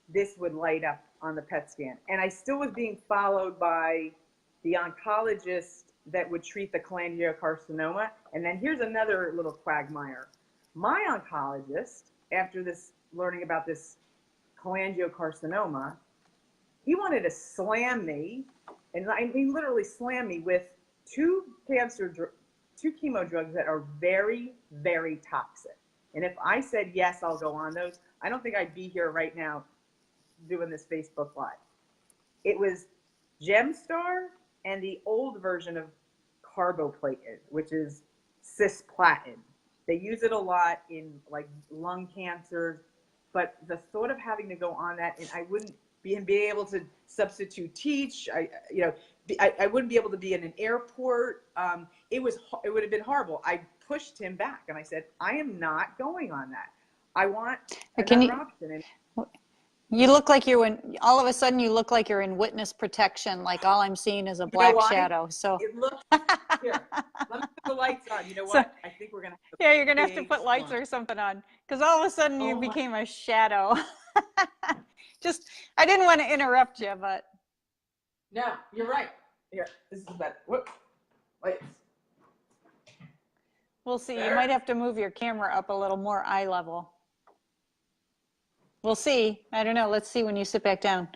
this would light up on the PET scan. And I still was being followed by the oncologist that would treat the cholangiocarcinoma. And then here's another little quagmire. My oncologist, after this, learning about this cholangiocarcinoma, he wanted to slam me, and I mean literally slam me with 2 chemo drugs that are very, very toxic. And if I said, yes, I'll go on those, I don't think I'd be here right now doing this Facebook Live. It was Gemstar and the old version of carboplatin, which is cisplatin. They use it a lot in like lung cancers, but the thought of having to go on that, and I wouldn't be able to substitute teach. I wouldn't be able to be in an airport. It would have been horrible. I pushed him back and I said, I am not going on that. I want another option. And you look like all of a sudden you look like you're in witness protection. Like all I'm seeing is a black shadow. So it looks, here, let me put the lights on. You know what? I think we're going to have you're going to have to put lights or something on, because all of a sudden you became a shadow. I didn't want to interrupt you, but. No, you're right. Here, this is better. Whoop. Wait. We'll see. You might have to move your camera up a little more eye level. We'll see. I don't know. Let's see when you sit back down.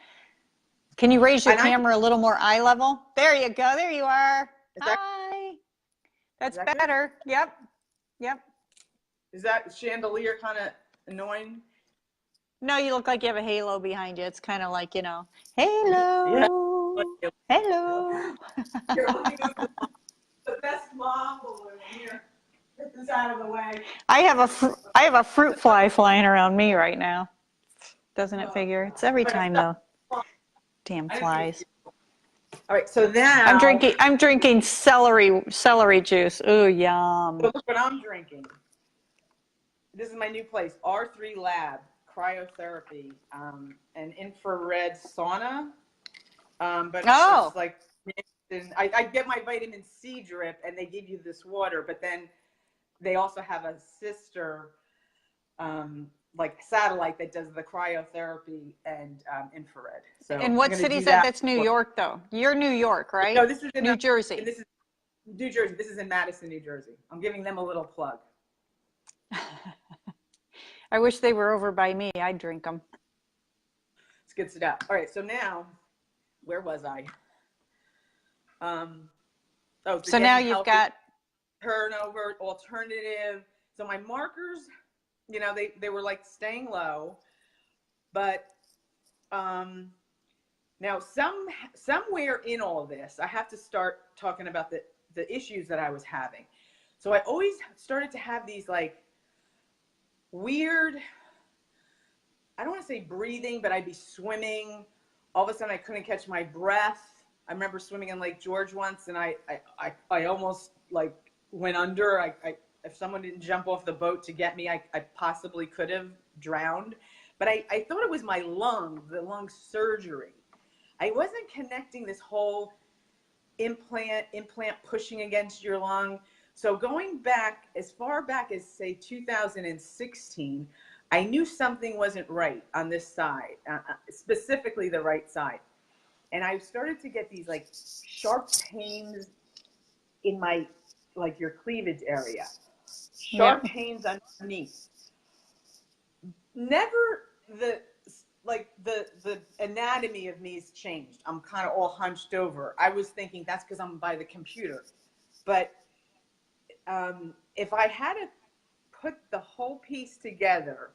Can you raise your camera a little more eye level? There you go. There you are. Hi. That's better. Good? Yep. Is that chandelier kind of annoying? No, you look like you have a halo behind you. It's kind of like, halo. Yeah. Hello. You're looking at the best mom balloon here. Get this out of the way. I have a fruit fly flying around me right now. Doesn't it figure? It's every time though. Damn flies. All right, so now I'm drinking celery juice. Ooh, yum. So look what I'm drinking. This is my new place, R3 Lab cryotherapy, an infrared sauna. But it's like, I get my vitamin C drip and they give you this water, but then they also have a sister like satellite that does the cryotherapy and infrared. So in what city is that? That's New York though. You're New York, right? No, this is in New Jersey. This is New Jersey. This is in Madison, New Jersey. I'm giving them a little plug. I wish they were over by me. I'd drink them. It's good stuff. All right, so now, where was I? So now you've got turnover, alternative. So my markers, they were like staying low, but Now, somewhere in all this, I have to start talking about the issues that I was having. So I always started to have these like weird, I don't want to say breathing, but I'd be swimming. All of a sudden I couldn't catch my breath. I remember swimming in Lake George once, and I almost like went under. If someone didn't jump off the boat to get me, I possibly could have drowned. But I thought it was my the lung surgery. I wasn't connecting this whole implant pushing against your lung. So going back as far back as say 2016, I knew something wasn't right on this side, specifically the right side. And I started to get these like sharp pains in my, like your cleavage area, sharp pains underneath. Never the anatomy of me's changed. I'm kind of all hunched over. I was thinking that's because I'm by the computer. But if I had to put the whole piece together,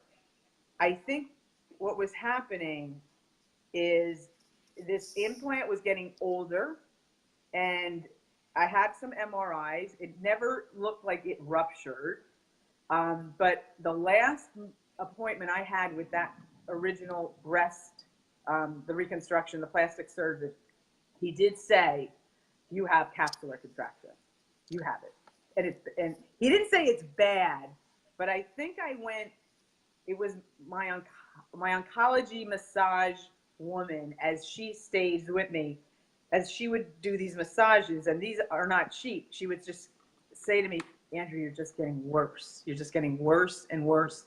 I think what was happening is this implant was getting older, and I had some MRIs. It never looked like it ruptured. But the last appointment I had with that original breast, the reconstruction, the plastic surgeon, he did say, you have capsular contracture. You have it. And he didn't say it's bad, but I think it was my oncology massage woman, as she stays with me, as she would do these massages, and these are not cheap. She would just say to me, Andrea, you're just getting worse. You're just getting worse and worse.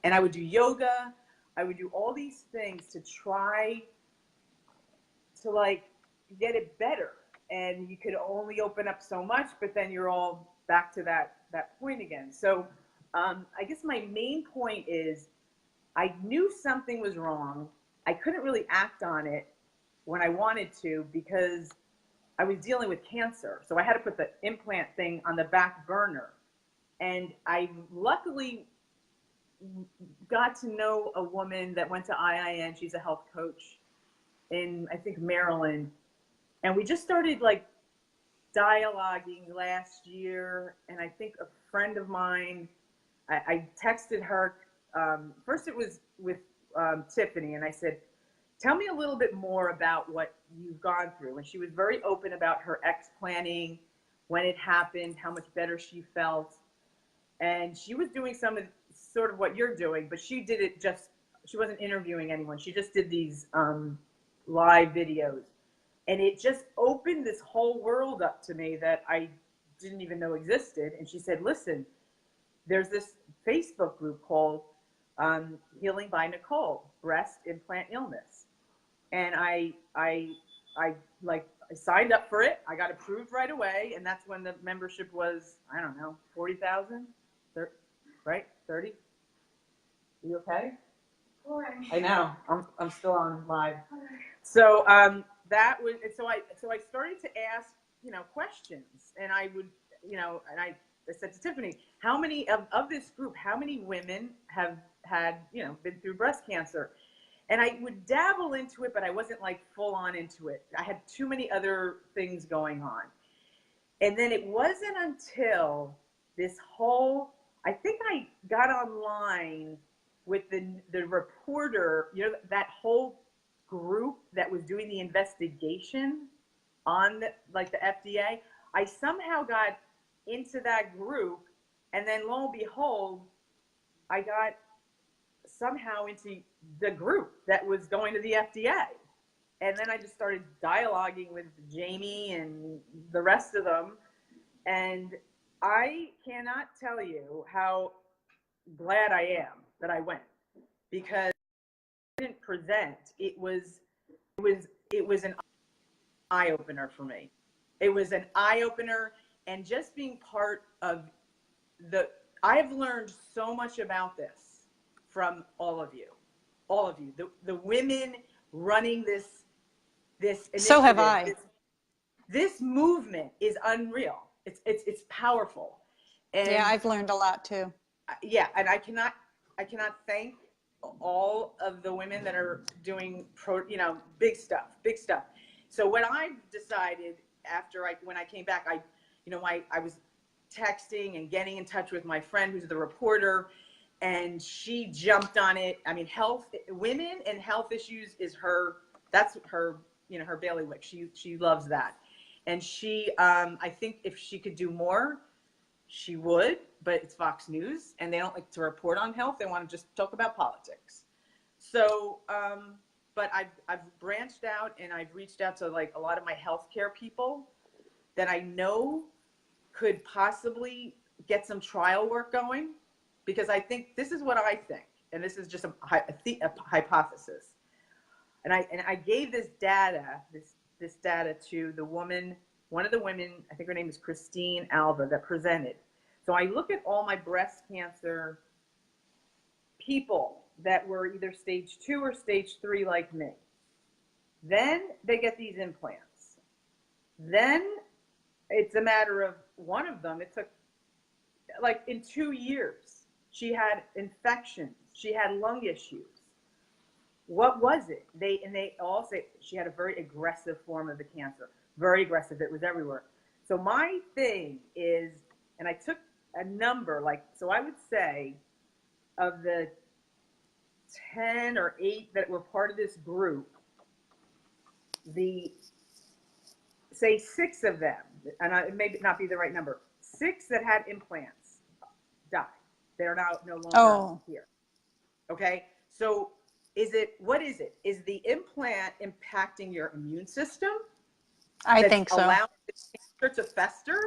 And I would do yoga. I would do all these things to try to like get it better. And you could only open up so much, but then you're all back to that point again. So I guess my main point is I knew something was wrong. I couldn't really act on it when I wanted to because I was dealing with cancer. So I had to put the implant thing on the back burner. And I luckily got to know a woman that went to IIN. She's a health coach in, I think, Maryland. And we just started like dialoguing last year. And I think a friend of mine, I texted her. First it was with Tiffany, and I said, tell me a little bit more about what you've gone through. And she was very open about her explanting, when it happened, how much better she felt. And she was doing some of sort of what you're doing, but she did it she wasn't interviewing anyone. She just did these live videos. And it just opened this whole world up to me that I didn't even know existed. And she said, listen, there's this Facebook group called Healing by Nicole, Breast Implant Illness. And I signed up for it. I got approved right away. And that's when the membership was, I don't know, 40,000, right? 30? You okay? I know. I'm still on live. So that was, so I started to ask, questions, and I would, and I said to Tiffany, how many of this group, how many women have had, been through breast cancer? And I would dabble into it, but I wasn't like full on into it. I had too many other things going on. And then it wasn't until this whole, I think I got online with the reporter, that whole group that was doing the investigation on the FDA. I somehow got into that group, and then lo and behold, I got somehow into the group that was going to the FDA. And then I just started dialoguing with Jamie and the rest of them. And I cannot tell you how glad I am that I went, because I didn't present. It was an eye opener for me. It was an eye opener, and just being part of I've learned so much about this from all of you, the women running this initiative. So have I. This movement is unreal. It's powerful. And yeah, I've learned a lot too. Yeah, and I cannot thank all of the women that are doing big stuff, big stuff. So what I decided when I came back, I was texting and getting in touch with my friend who's the reporter, and she jumped on it. I mean, women and health issues that's her, her bailiwick. She loves that. And I think if she could do more, she would, but it's Fox News and they don't like to report on health. They want to just talk about politics. So, but I've branched out and I've reached out to like a lot of my healthcare people that I know could possibly get some trial work going, because I think this is what I think, and this is just a hypothesis. And I gave this data to one of the women, I think her name is Christine Alva, that presented. So I look at all my breast cancer people that were either stage 2 or stage 3 like me. Then they get these implants. Then it's a matter of one of them, it took like in 2 years, she had infections, she had lung issues. What was it? They all say she had a very aggressive form of the cancer. Very aggressive. It was everywhere. So my thing is, and I took a number, so I would say of the 10 or 8 that were part of this group, say 6 of them, and it may not be the right number, 6 that had implants died. They're now no longer here. Okay? So what is it? Is the implant impacting your immune system? I think so. Allowing the cancer to fester,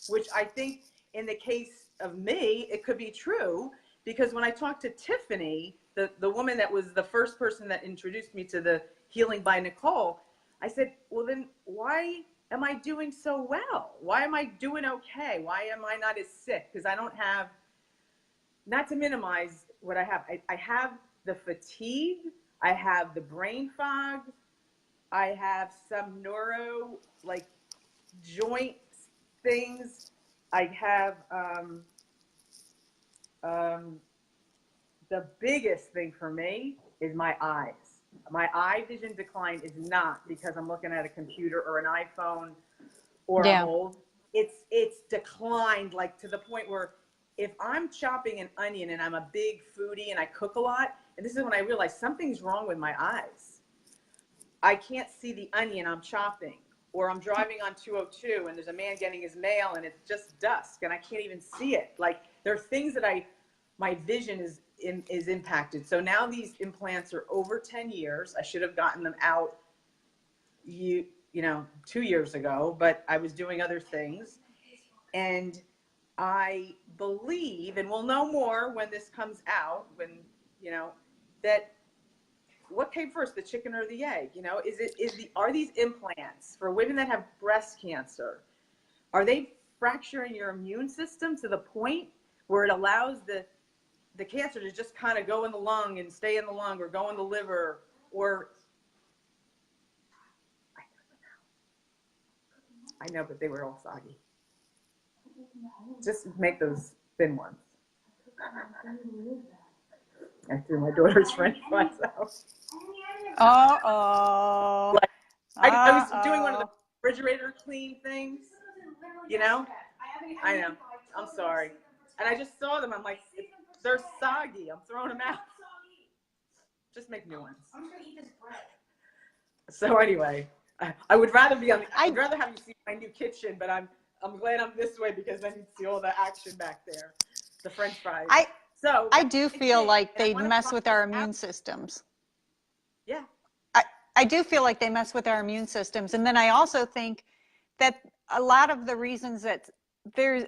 which I think in the case of me, it could be true, because when I talked to Tiffany, the woman that was the first person that introduced me to the Healing by Nicole, I said, well, then why am I doing so well? Why am I doing okay? Why am I not as sick? Because I don't have, not to minimize what I have, I have the fatigue, I have the brain fog, I have some neuro, like joint things. I have the biggest thing for me is my eyes. My eye vision decline is not because I'm looking at a computer or an iPhone or a mold. It's declined like to the point where if I'm chopping an onion and I'm a big foodie and I cook a lot, and this is when I realized something's wrong with my eyes. I can't see the onion I'm chopping, or I'm driving on 202 and there's a man getting his mail and it's just dusk and I can't even see it. Like there are things that my vision is impacted. So now these implants are over 10 years. I should have gotten them out, 2 years ago, but I was doing other things. And I believe, and we'll know more when this comes out, that what came first, the chicken or the egg? Are these implants for women that have breast cancer, are they fracturing your immune system to the point where it allows the cancer to just kind of go in the lung and stay in the lung, or go in the liver, or I know, but they were all soggy. Just make those thin ones. I threw my daughter's French fries out. Uh-oh. I was doing one of the refrigerator clean things, I know. I'm sorry. And I just saw them. I'm like, they're soggy. I'm throwing them out. Just make new ones. I'm just going to eat this bread. So anyway, I would rather I'd rather have you see my new kitchen, but I'm glad I'm this way, because then you see all the action back there. The French fries. I do feel like they mess with our immune systems. Yeah. I do feel like they mess with our immune systems. And then I also think that a lot of the reasons that there's,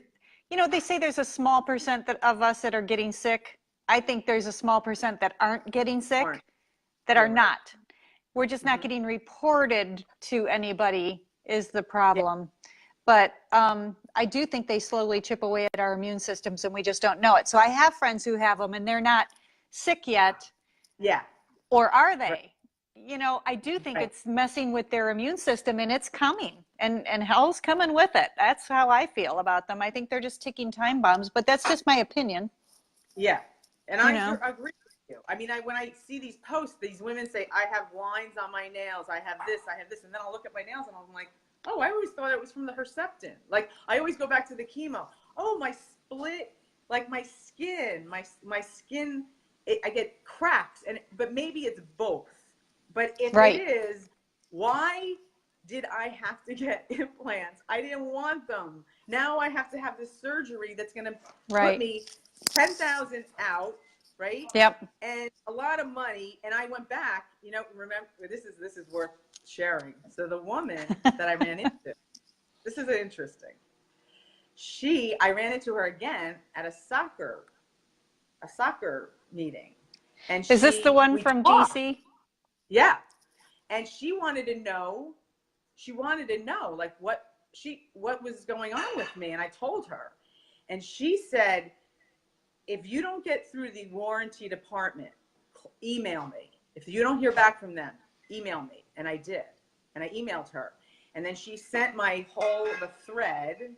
they say there's a small percent of us that are getting sick. I think there's a small percent that aren't getting sick, that are not. We're just not getting reported to anybody is the problem. Yeah. But I do think they slowly chip away at our immune systems and we just don't know it. So I have friends who have them and they're not sick yet. Yeah. Or are they? Right. I do think it's messing with their immune system, and it's coming, and hell's coming with it. That's how I feel about them. I think they're just ticking time bombs, but that's just my opinion. Yeah. And I agree. you. I mean, when I see these posts, these women say, I have lines on my nails, I have this, and then I'll look at my nails and I'm like, oh, I always thought it was from the Herceptin. Like, I always go back to the chemo. Oh, my split, like my skin, I get cracks, but maybe it's both. But if Right. it is, why did I have to get implants? I didn't want them. Now I have to have this surgery that's going to put me $10,000 out, right? Yep. And a lot of money. And I went back, remember, this is worth sharing. So the woman that I ran into, this is interesting. I ran into her again at a soccer meeting. And is this the one from talked. DC? Yeah. And she wanted to know like what was going on with me. And I told her, and she said, if you don't get through the warranty department, email me. If you don't hear back from them, email me. And I did. And I emailed her. And then she sent the thread,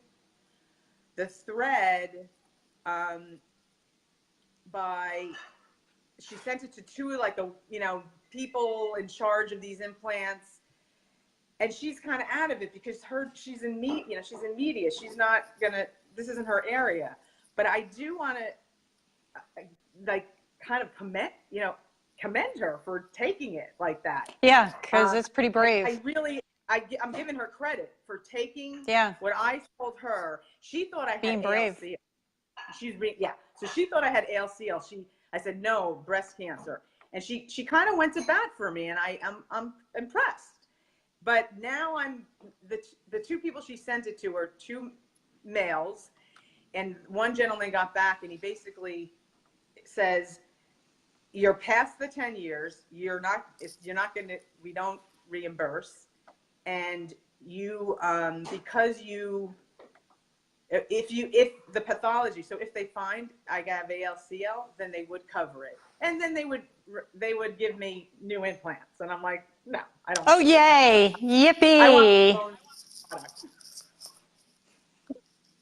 she sent it to two, like people in charge of these implants. And she's kind of out of it because she's in media. She's in media. She's not this isn't her area. But I do want to kind of commend her for taking it like that. Yeah, because it's pretty brave. I'm giving her credit for taking what I told her. She thought I had being brave. ALCL. So she thought I had ALCL. I said, no, breast cancer. And she kind of went to bat for me, and I'm impressed. But now the two people she sent it to are two males, and one gentleman got back, and he basically says, you're past the 10 years. We don't reimburse. And you, if the pathology, so if they find I have ALCL, then they would cover it. And then they would give me new implants. And I'm like, no, I don't. Oh, yay. Yippee.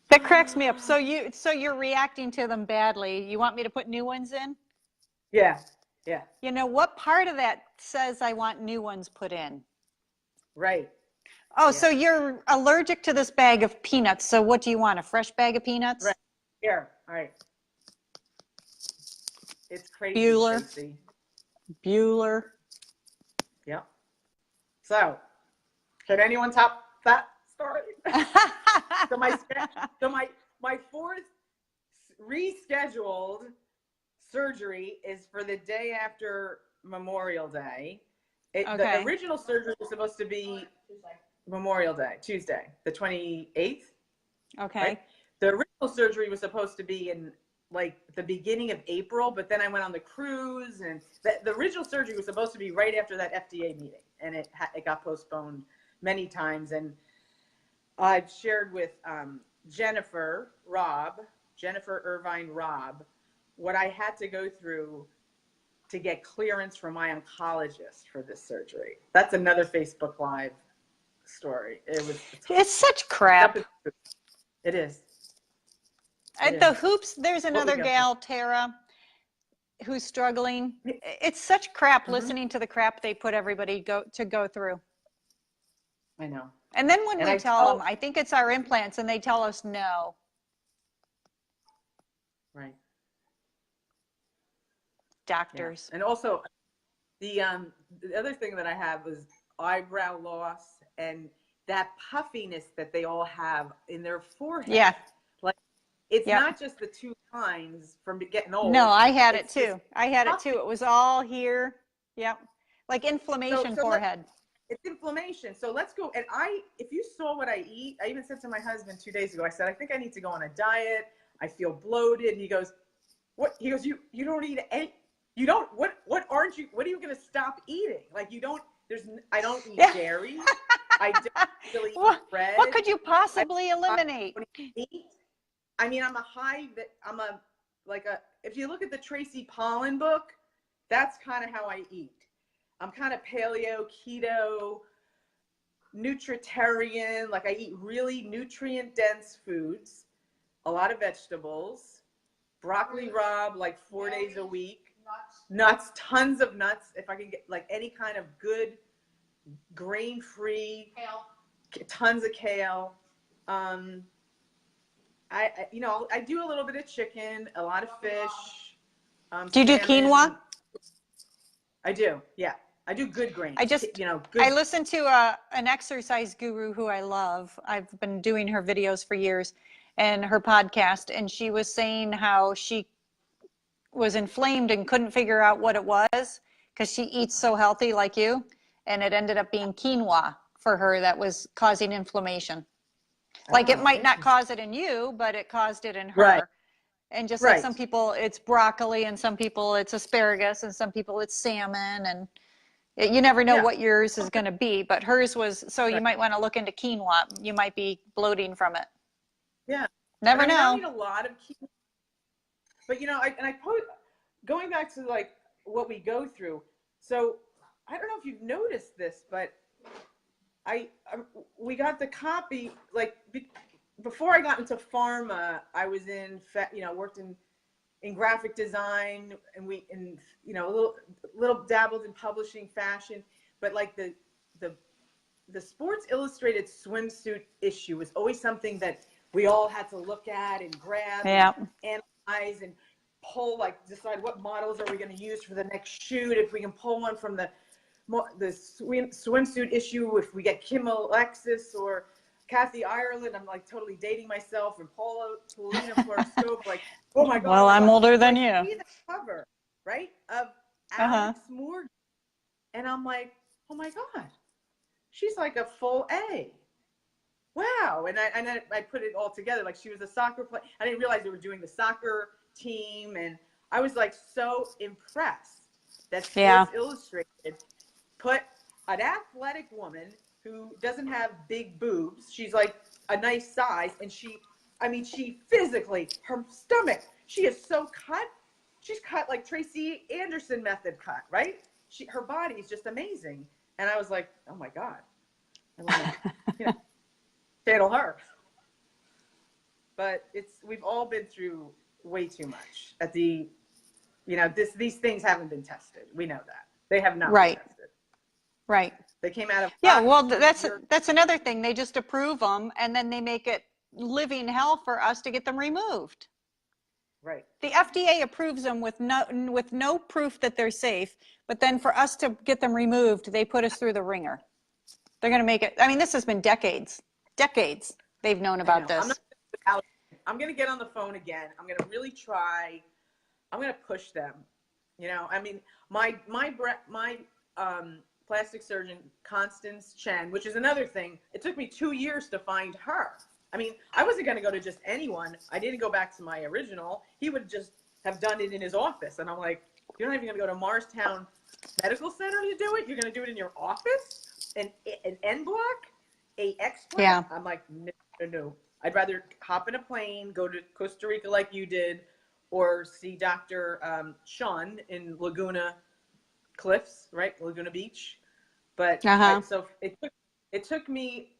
That cracks me up. So you're reacting to them badly. You want me to put new ones in? Yeah. What part of that says I want new ones put in? Right. Oh, yeah. So you're allergic to this bag of peanuts. So what do you want, a fresh bag of peanuts? Right. Here. All right. It's crazy, Tracy. Bueller. Yep. So, can anyone top that story? So my fourth rescheduled surgery is for the day after Memorial Day. The original surgery was supposed to be Memorial Day, Tuesday, the 28th. Okay. Right? The original surgery was supposed to be in the beginning of April, but then I went on the cruise, and the original surgery was supposed to be right after that FDA meeting, and it got postponed many times. And I've shared with Jennifer Irvine Robb, what I had to go through to get clearance from my oncologist for this surgery. That's another Facebook Live story. It's such crap. It is. The hoops, there's another gal, Tara, who's struggling. It's such crap listening to the crap they put everybody to go through. I know. And then when we tell them, I think it's our implants, and they tell us no. Right. Doctors. Yeah. And also, the other thing that I have is eyebrow loss and that puffiness that they all have in their forehead. Yeah. It's not just the two lines from getting old. No, I had it too. It was all here. Yep. Like inflammation forehead. It's inflammation. So let's go. And if you saw what I eat, I even said to my husband 2 days ago, I said, I think I need to go on a diet. I feel bloated. And he goes, what? He goes, you don't eat any, you don't, what are you going to stop eating? Like I don't eat dairy. I don't really eat bread. What could you possibly eliminate? I mean, if you look at the Tracy Pollan book, that's kind of how I eat. I'm kind of paleo, keto, nutritarian. Like I eat really nutrient dense foods, a lot of vegetables, broccoli rabe, like 4 days a week. nuts, tons of nuts. If I can get like any kind of good grain-free, tons of kale. I do a little bit of chicken, a lot of fish. Do you do salmon. quinoa? I do, yeah. I do good grains. Good. I listened to an exercise guru who I love. I've been doing her videos for years and her podcast, and she was saying how she was inflamed and couldn't figure out what it was because she eats so healthy like you, and it ended up being quinoa for her that was causing inflammation. Like it might not cause it in you, but it caused it in her. Right. And just like some people it's broccoli, and some people it's asparagus, and some people it's salmon, and you never know what yours is going to be, but hers was, so you might want to look into quinoa. You might be bloating from it. Yeah. Never know. I eat a lot of quinoa. But going back to like what we go through. So I don't know if you've noticed this, but we got the copy, like before I got into pharma, I was worked in graphic design, and a little dabbled in publishing, fashion, but like the Sports Illustrated swimsuit issue was always something that we all had to look at and grab and analyze and pull, like decide what models are we going to use for the next shoot, if we can pull one from the swimsuit issue, if we get Kim Alexis or Kathy Ireland. I'm like totally dating myself, and Paulina Floroscope, like, oh my God. Well, I'm older than you. See the cover, right, of Alex Morgan. And I'm like, oh my God, she's like a full A. Wow. And I put it all together. Like, she was a soccer player. I didn't realize they were doing the soccer team. And I was like so impressed that Sports Illustrated put an athletic woman who doesn't have big boobs. She's like a nice size. And she physically, her stomach, she is so cut. She's cut like Tracy Anderson method cut, right? Her body is just amazing. And I was like, oh my God. I want to, channel her. But we've all been through way too much at these things haven't been tested. We know that. They have not been tested. Right. They came out of well, that's another thing. They just approve them, and then they make it living hell for us to get them removed. Right. The FDA approves them with no proof that they're safe, but then for us to get them removed, they put us through the ringer. They're going to make it. I mean, this has been decades they've known about this. I'm going to get on the phone again. I'm going to really try. I'm going to push them. I mean, my plastic surgeon, Constance Chen, which is another thing. It took me 2 years to find her. I mean, I wasn't going to go to just anyone. I didn't go back to my original. He would just have done it in his office. And I'm like, you're not even going to go to Morristown Medical Center to do it? You're going to do it in your office? An N block? A X block? Yeah. I'm like, no. I'd rather hop in a plane, go to Costa Rica like you did, or see Dr. Sean in Laguna Cliffs, right? Laguna Beach. But so it took me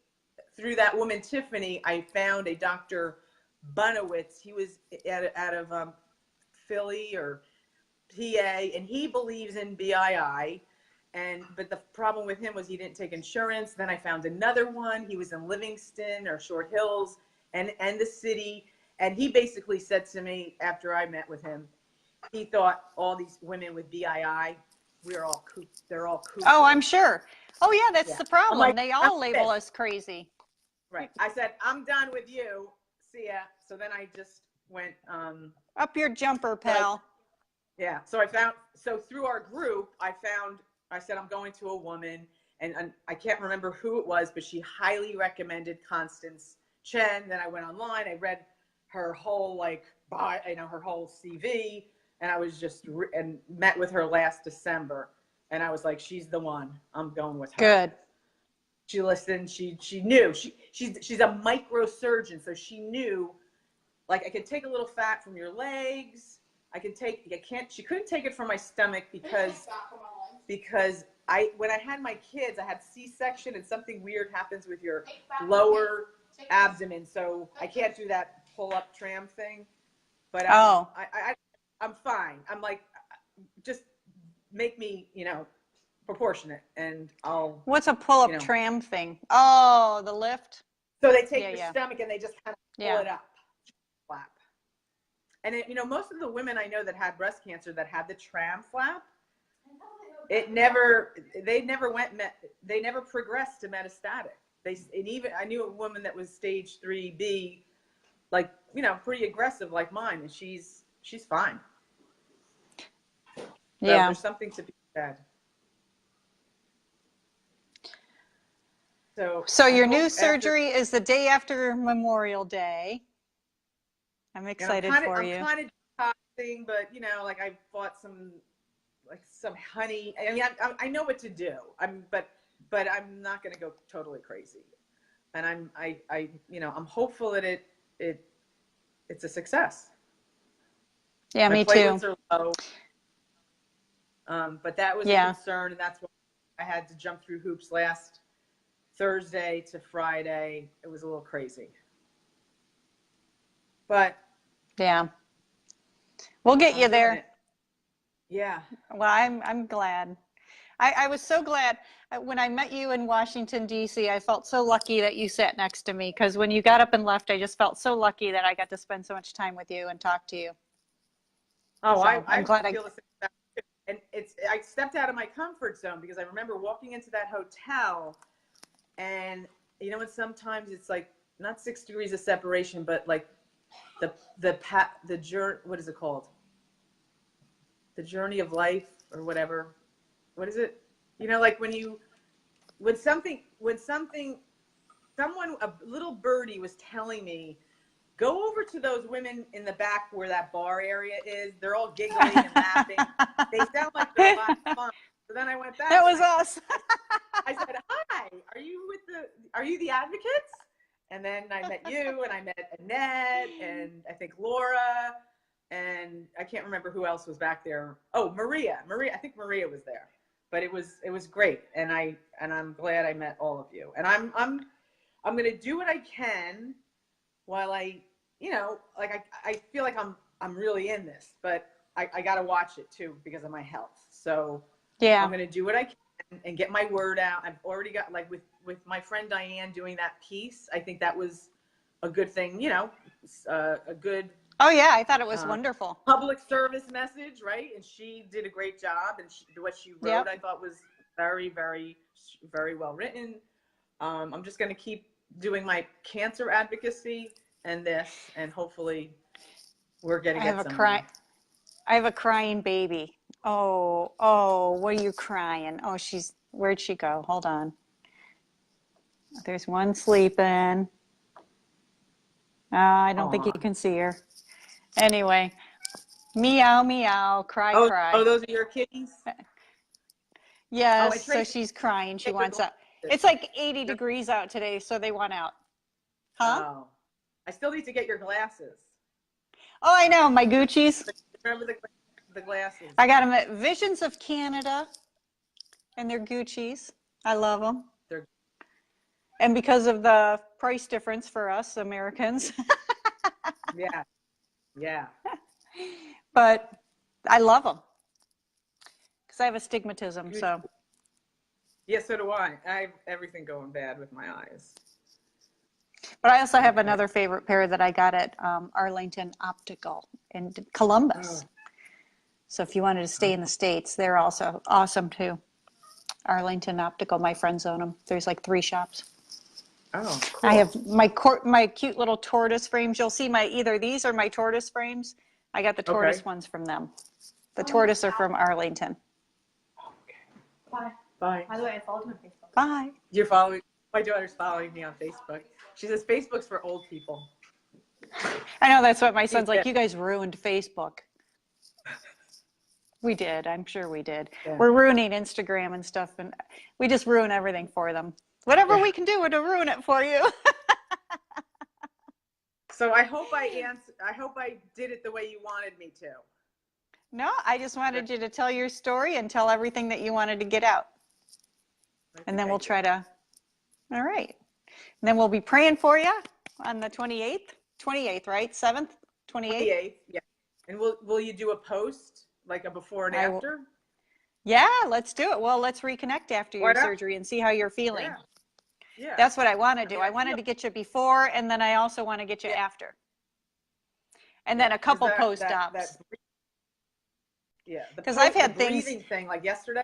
through that woman, Tiffany. I found a Dr. Bunowitz. He was out of Philly or PA, and he believes in BII. But the problem with him was he didn't take insurance. Then I found another one. He was in Livingston or Short Hills and the city. And he basically said to me after I met with him, he thought all these women with BII, they're all cuckoo. Oh, I'm sure. Oh, yeah, that's the problem. Like, they all label us crazy. Right. I said, I'm done with you. See ya. So then I just went. Up your jumper, pal. Yeah. So through our group, I said, I'm going to a woman, and I can't remember who it was, but she highly recommended Constance Chen. Then I went online, I read her whole her whole CV, and I was and met with her last December, and I was like, she's the one. I'm going with her. Good. She listened. She knew. She's a microsurgeon, so she knew. Like, I could take a little fat from your legs. She couldn't take it from my stomach because when I had my kids, I had C-section, and something weird happens with your lower abdomen, so I can't do that pull-up tram thing. But I'm fine. I'm like, just make me, proportionate, and I'll. What's a pull-up tram thing? Oh, the lift. So they take Yeah, your yeah. stomach and they just kind of pull it up, flap. And most of the women I know that had breast cancer that had the tram flap, they never progressed to metastatic. I knew a woman that was stage 3B, like, pretty aggressive like mine, and she's fine. Yeah. So there's something to be said. So your new surgery is the day after Memorial Day. I'm excited for you. I'm kind of detoxing, but like I bought some honey. I mean, I know what to do. But I'm not going to go totally crazy. And I'm hopeful that it's a success. Yeah, My me platelets too. are low. But that was a concern, and that's why I had to jump through hoops last Thursday to Friday. It was a little crazy. But yeah, we'll get you there. Yeah. Well, I'm glad. I was so glad when I met you in Washington, D.C. I felt so lucky that you sat next to me, because when you got up and left, I just felt so lucky that I got to spend so much time with you and talk to you. Oh, so I'm glad feel the same. And I stepped out of my comfort zone, because I remember walking into that hotel, and when sometimes it's like not 6 degrees of separation, but like the journey, what is it called? The journey of life or whatever. What is it? Like a little birdie was telling me, go over to those women in the back where that bar area is. They're all giggling and laughing. They sound like they're a lot of fun. So then I went back. That was us. I said, hi, are you the advocates? And then I met you, and I met Annette, and I think Laura, and I can't remember who else was back there. Oh, Maria, I think Maria was there. But it was great, and I'm glad I met all of you. And I'm going to do what I can while I feel like I'm really in this, but I got to watch it too because of my health. So yeah, I'm going to do what I can and get my word out. I've already got, like, with my friend Diane doing that piece. I think that was a good thing, a good. Oh yeah, I thought it was wonderful. Public service message, right? And she did a great job, and what she wrote, I thought, was very, very, very well written. I'm just going to keep doing my cancer advocacy and hopefully we're going to get somewhere. I have a crying baby. Oh, what are you crying? Oh, where'd she go? Hold on. There's one sleeping. I don't think you can see her. Anyway, meow, meow, cry, cry. Oh, those are your kitties? Yes, so she's crying. She wants out. It's like 80 degrees out today, so they want out. Huh? Oh, I still need to get your glasses. Oh, I know, my Gucci's. Remember the glasses? I got them at Visions of Canada, and they're Gucci's. I love them. And because of the price difference for us Americans. Yeah. But I love them because I have astigmatism. So. Yeah, so do I. I have everything going bad with my eyes. But I also have another favorite pair that I got at Arlington Optical in Columbus. So if you wanted to stay in the States, they're also awesome too. Arlington Optical, my friends own them. There's like 3 shops. Oh, cool. I have my cute little tortoise frames. You'll see either these or my tortoise frames. I got the tortoise ones from them. The tortoise are from Arlington. Okay. Bye. By the way, I followed him on Facebook. Bye. My daughter's following me on Facebook. She says Facebook's for old people. I know, that's what my son's like. You guys ruined Facebook. We did. I'm sure we did. Yeah. We're ruining Instagram and stuff, and we just ruin everything for them. Whatever we can do to ruin it for you. So I hope I did it the way you wanted me to. No, I just wanted you to tell your story and tell everything that you wanted to get out. And then we'll try to, all right. And then we'll be praying for you on the 28th, right? 7th, 28th? 28th, yeah. And will you do a post, like a before and after? Yeah, let's do it. Well, let's reconnect after your What up? surgery and see how you're feeling. Yeah. Yeah. That's what I want to do. mean, I wanted to get you before, and then I also want to get you yeah, after. And yeah. then a 'Cause couple post-ops. Yeah, Because I've the had things, breathing thing, like yesterday.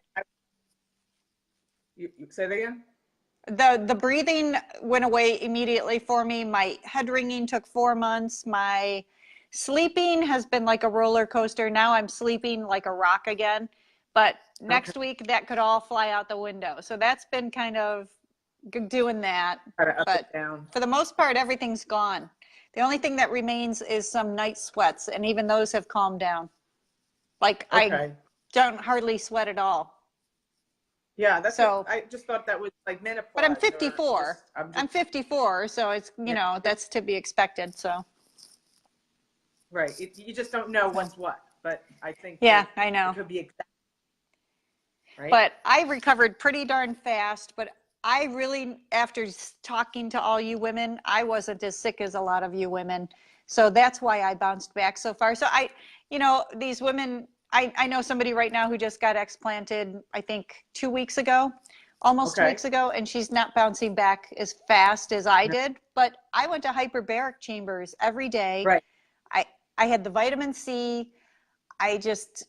You say that again? the breathing went away immediately for me. My head ringing took 4 months. My sleeping has been like a roller coaster. Now I'm sleeping like a rock again. But Okay. next week, that could all fly out the window. So that's been kind of doing that. Kind of up But and down. for the most part, everything's gone. The only thing that remains is some night sweats, and even those have calmed down. Like I Okay. don't hardly sweat at all. Yeah, So, I just thought that was like menopause. but I'm or 54. I'm 54, so it's, you Yeah. know, that's to be expected. So, Right. You just don't know what's what, but I think yeah, that I know. it could be exact, right? But I recovered pretty darn fast. But I really, after talking to all you women, I wasn't as sick as a lot of you women. So that's why I bounced back so far. So you know, these women, I know somebody right now who just got explanted, I think 2 weeks ago, almost 2 weeks Okay. ago, and she's not bouncing back as fast as I No. did. But I went to hyperbaric chambers every day. Right. I, I had the vitamin C. I just,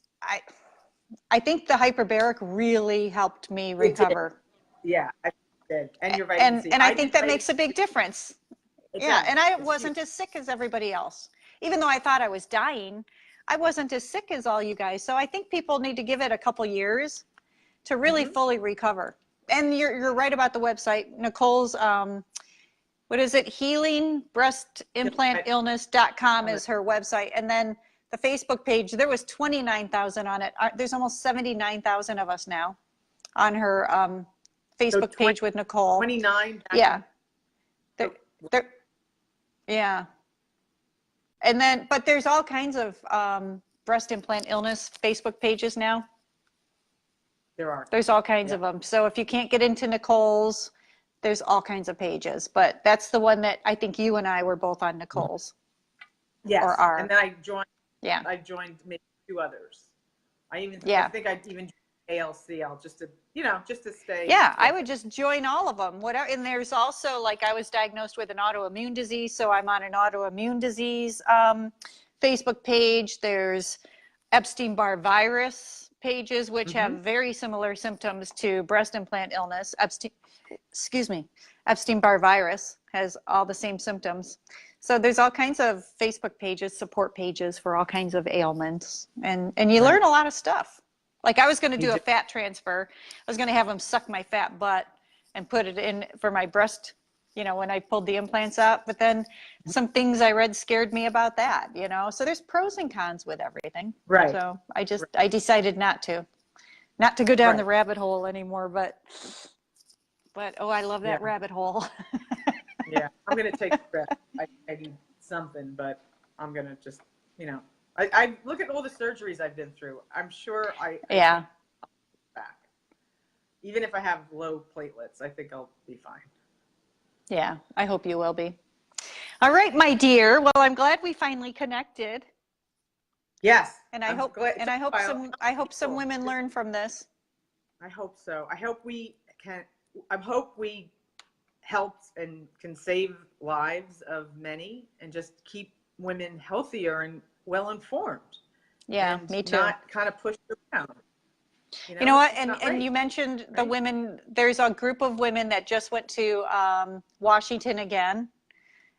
I think the hyperbaric really helped me It did. recover. Yeah, I did. And your vitamin C. And I I think did that vitamin makes a big C. difference. It Yeah, does. and I It's huge. wasn't as sick as everybody else. Even though I thought I was dying, I wasn't as sick as all you guys. So I think people need to give it a couple years to really Mm-hmm. fully recover. And you're right about the website. Nicole's what is it? healingbreastimplantillness.com is her website. And then the Facebook page, there was 29,000 on it. There's almost 79,000 of us now on her So Facebook page with Nicole. 29. Yeah. There, yeah. And then, but there's all kinds of breast implant illness Facebook pages now. There are. There's all kinds of them. So if you can't get into Nicole's, there's all kinds of pages. But that's the one that I think you and I were both on Nicole's. Yes. Or are. And then I joined. Yeah. I joined maybe 2 others. I think I even joined ALCL just to just to stay. Yeah, I would just join all of them. Whatever. And there's also, like, I was diagnosed with an autoimmune disease, so I'm on an autoimmune disease Facebook page. There's Epstein-Barr virus pages, which have very similar symptoms to breast implant illness. Epstein-Barr virus has all the same symptoms. So there's all kinds of Facebook pages, support pages for all kinds of ailments, and you learn a lot of stuff. Like, I was going to do a fat transfer. I was going to have them suck my fat butt and put it in for my breast, when I pulled the implants out. But then some things I read scared me about that, So there's pros and cons with everything. Right. So I decided not to go down the rabbit hole anymore. But oh, I love that rabbit hole. Yeah, I'm going to take a breath. I need something, but I'm going to just, I look at all the surgeries I've been through. I'm sure I'll back. Even if I have low platelets, I think I'll be fine. Yeah, I hope you will be. All right, my dear. Well, I'm glad we finally connected. Yes. And I hope some women learn from this. I hope so. I hope we helped and can save lives of many and just keep women healthier and well informed. Yeah, and me too. Not kind of pushed around. You know what? And you mentioned the women. There's a group of women that just went to Washington again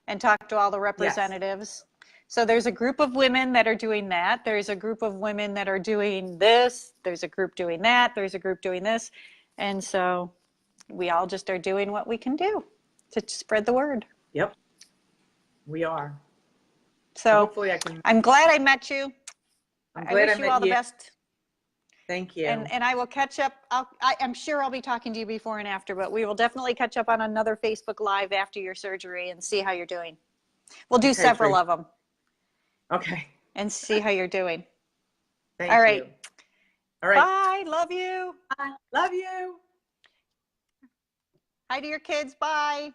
and talked to all the representatives. Yes. So there's a group of women that are doing that. There's a group of women that are doing this. There's a group doing that. There's a group doing this. And so we all just are doing what we can do to spread the word. Yep. We are. So hopefully I'm glad I met you. I wish you all the best. Thank you. And I will catch up. I'm sure I'll be talking to you before and after, but we will definitely catch up on another Facebook Live after your surgery and see how you're doing. We'll do several of them. Okay. And see how you're doing. Thank All right. you. All right. Bye. Love you. Bye. Love you. Hi to your kids. Bye.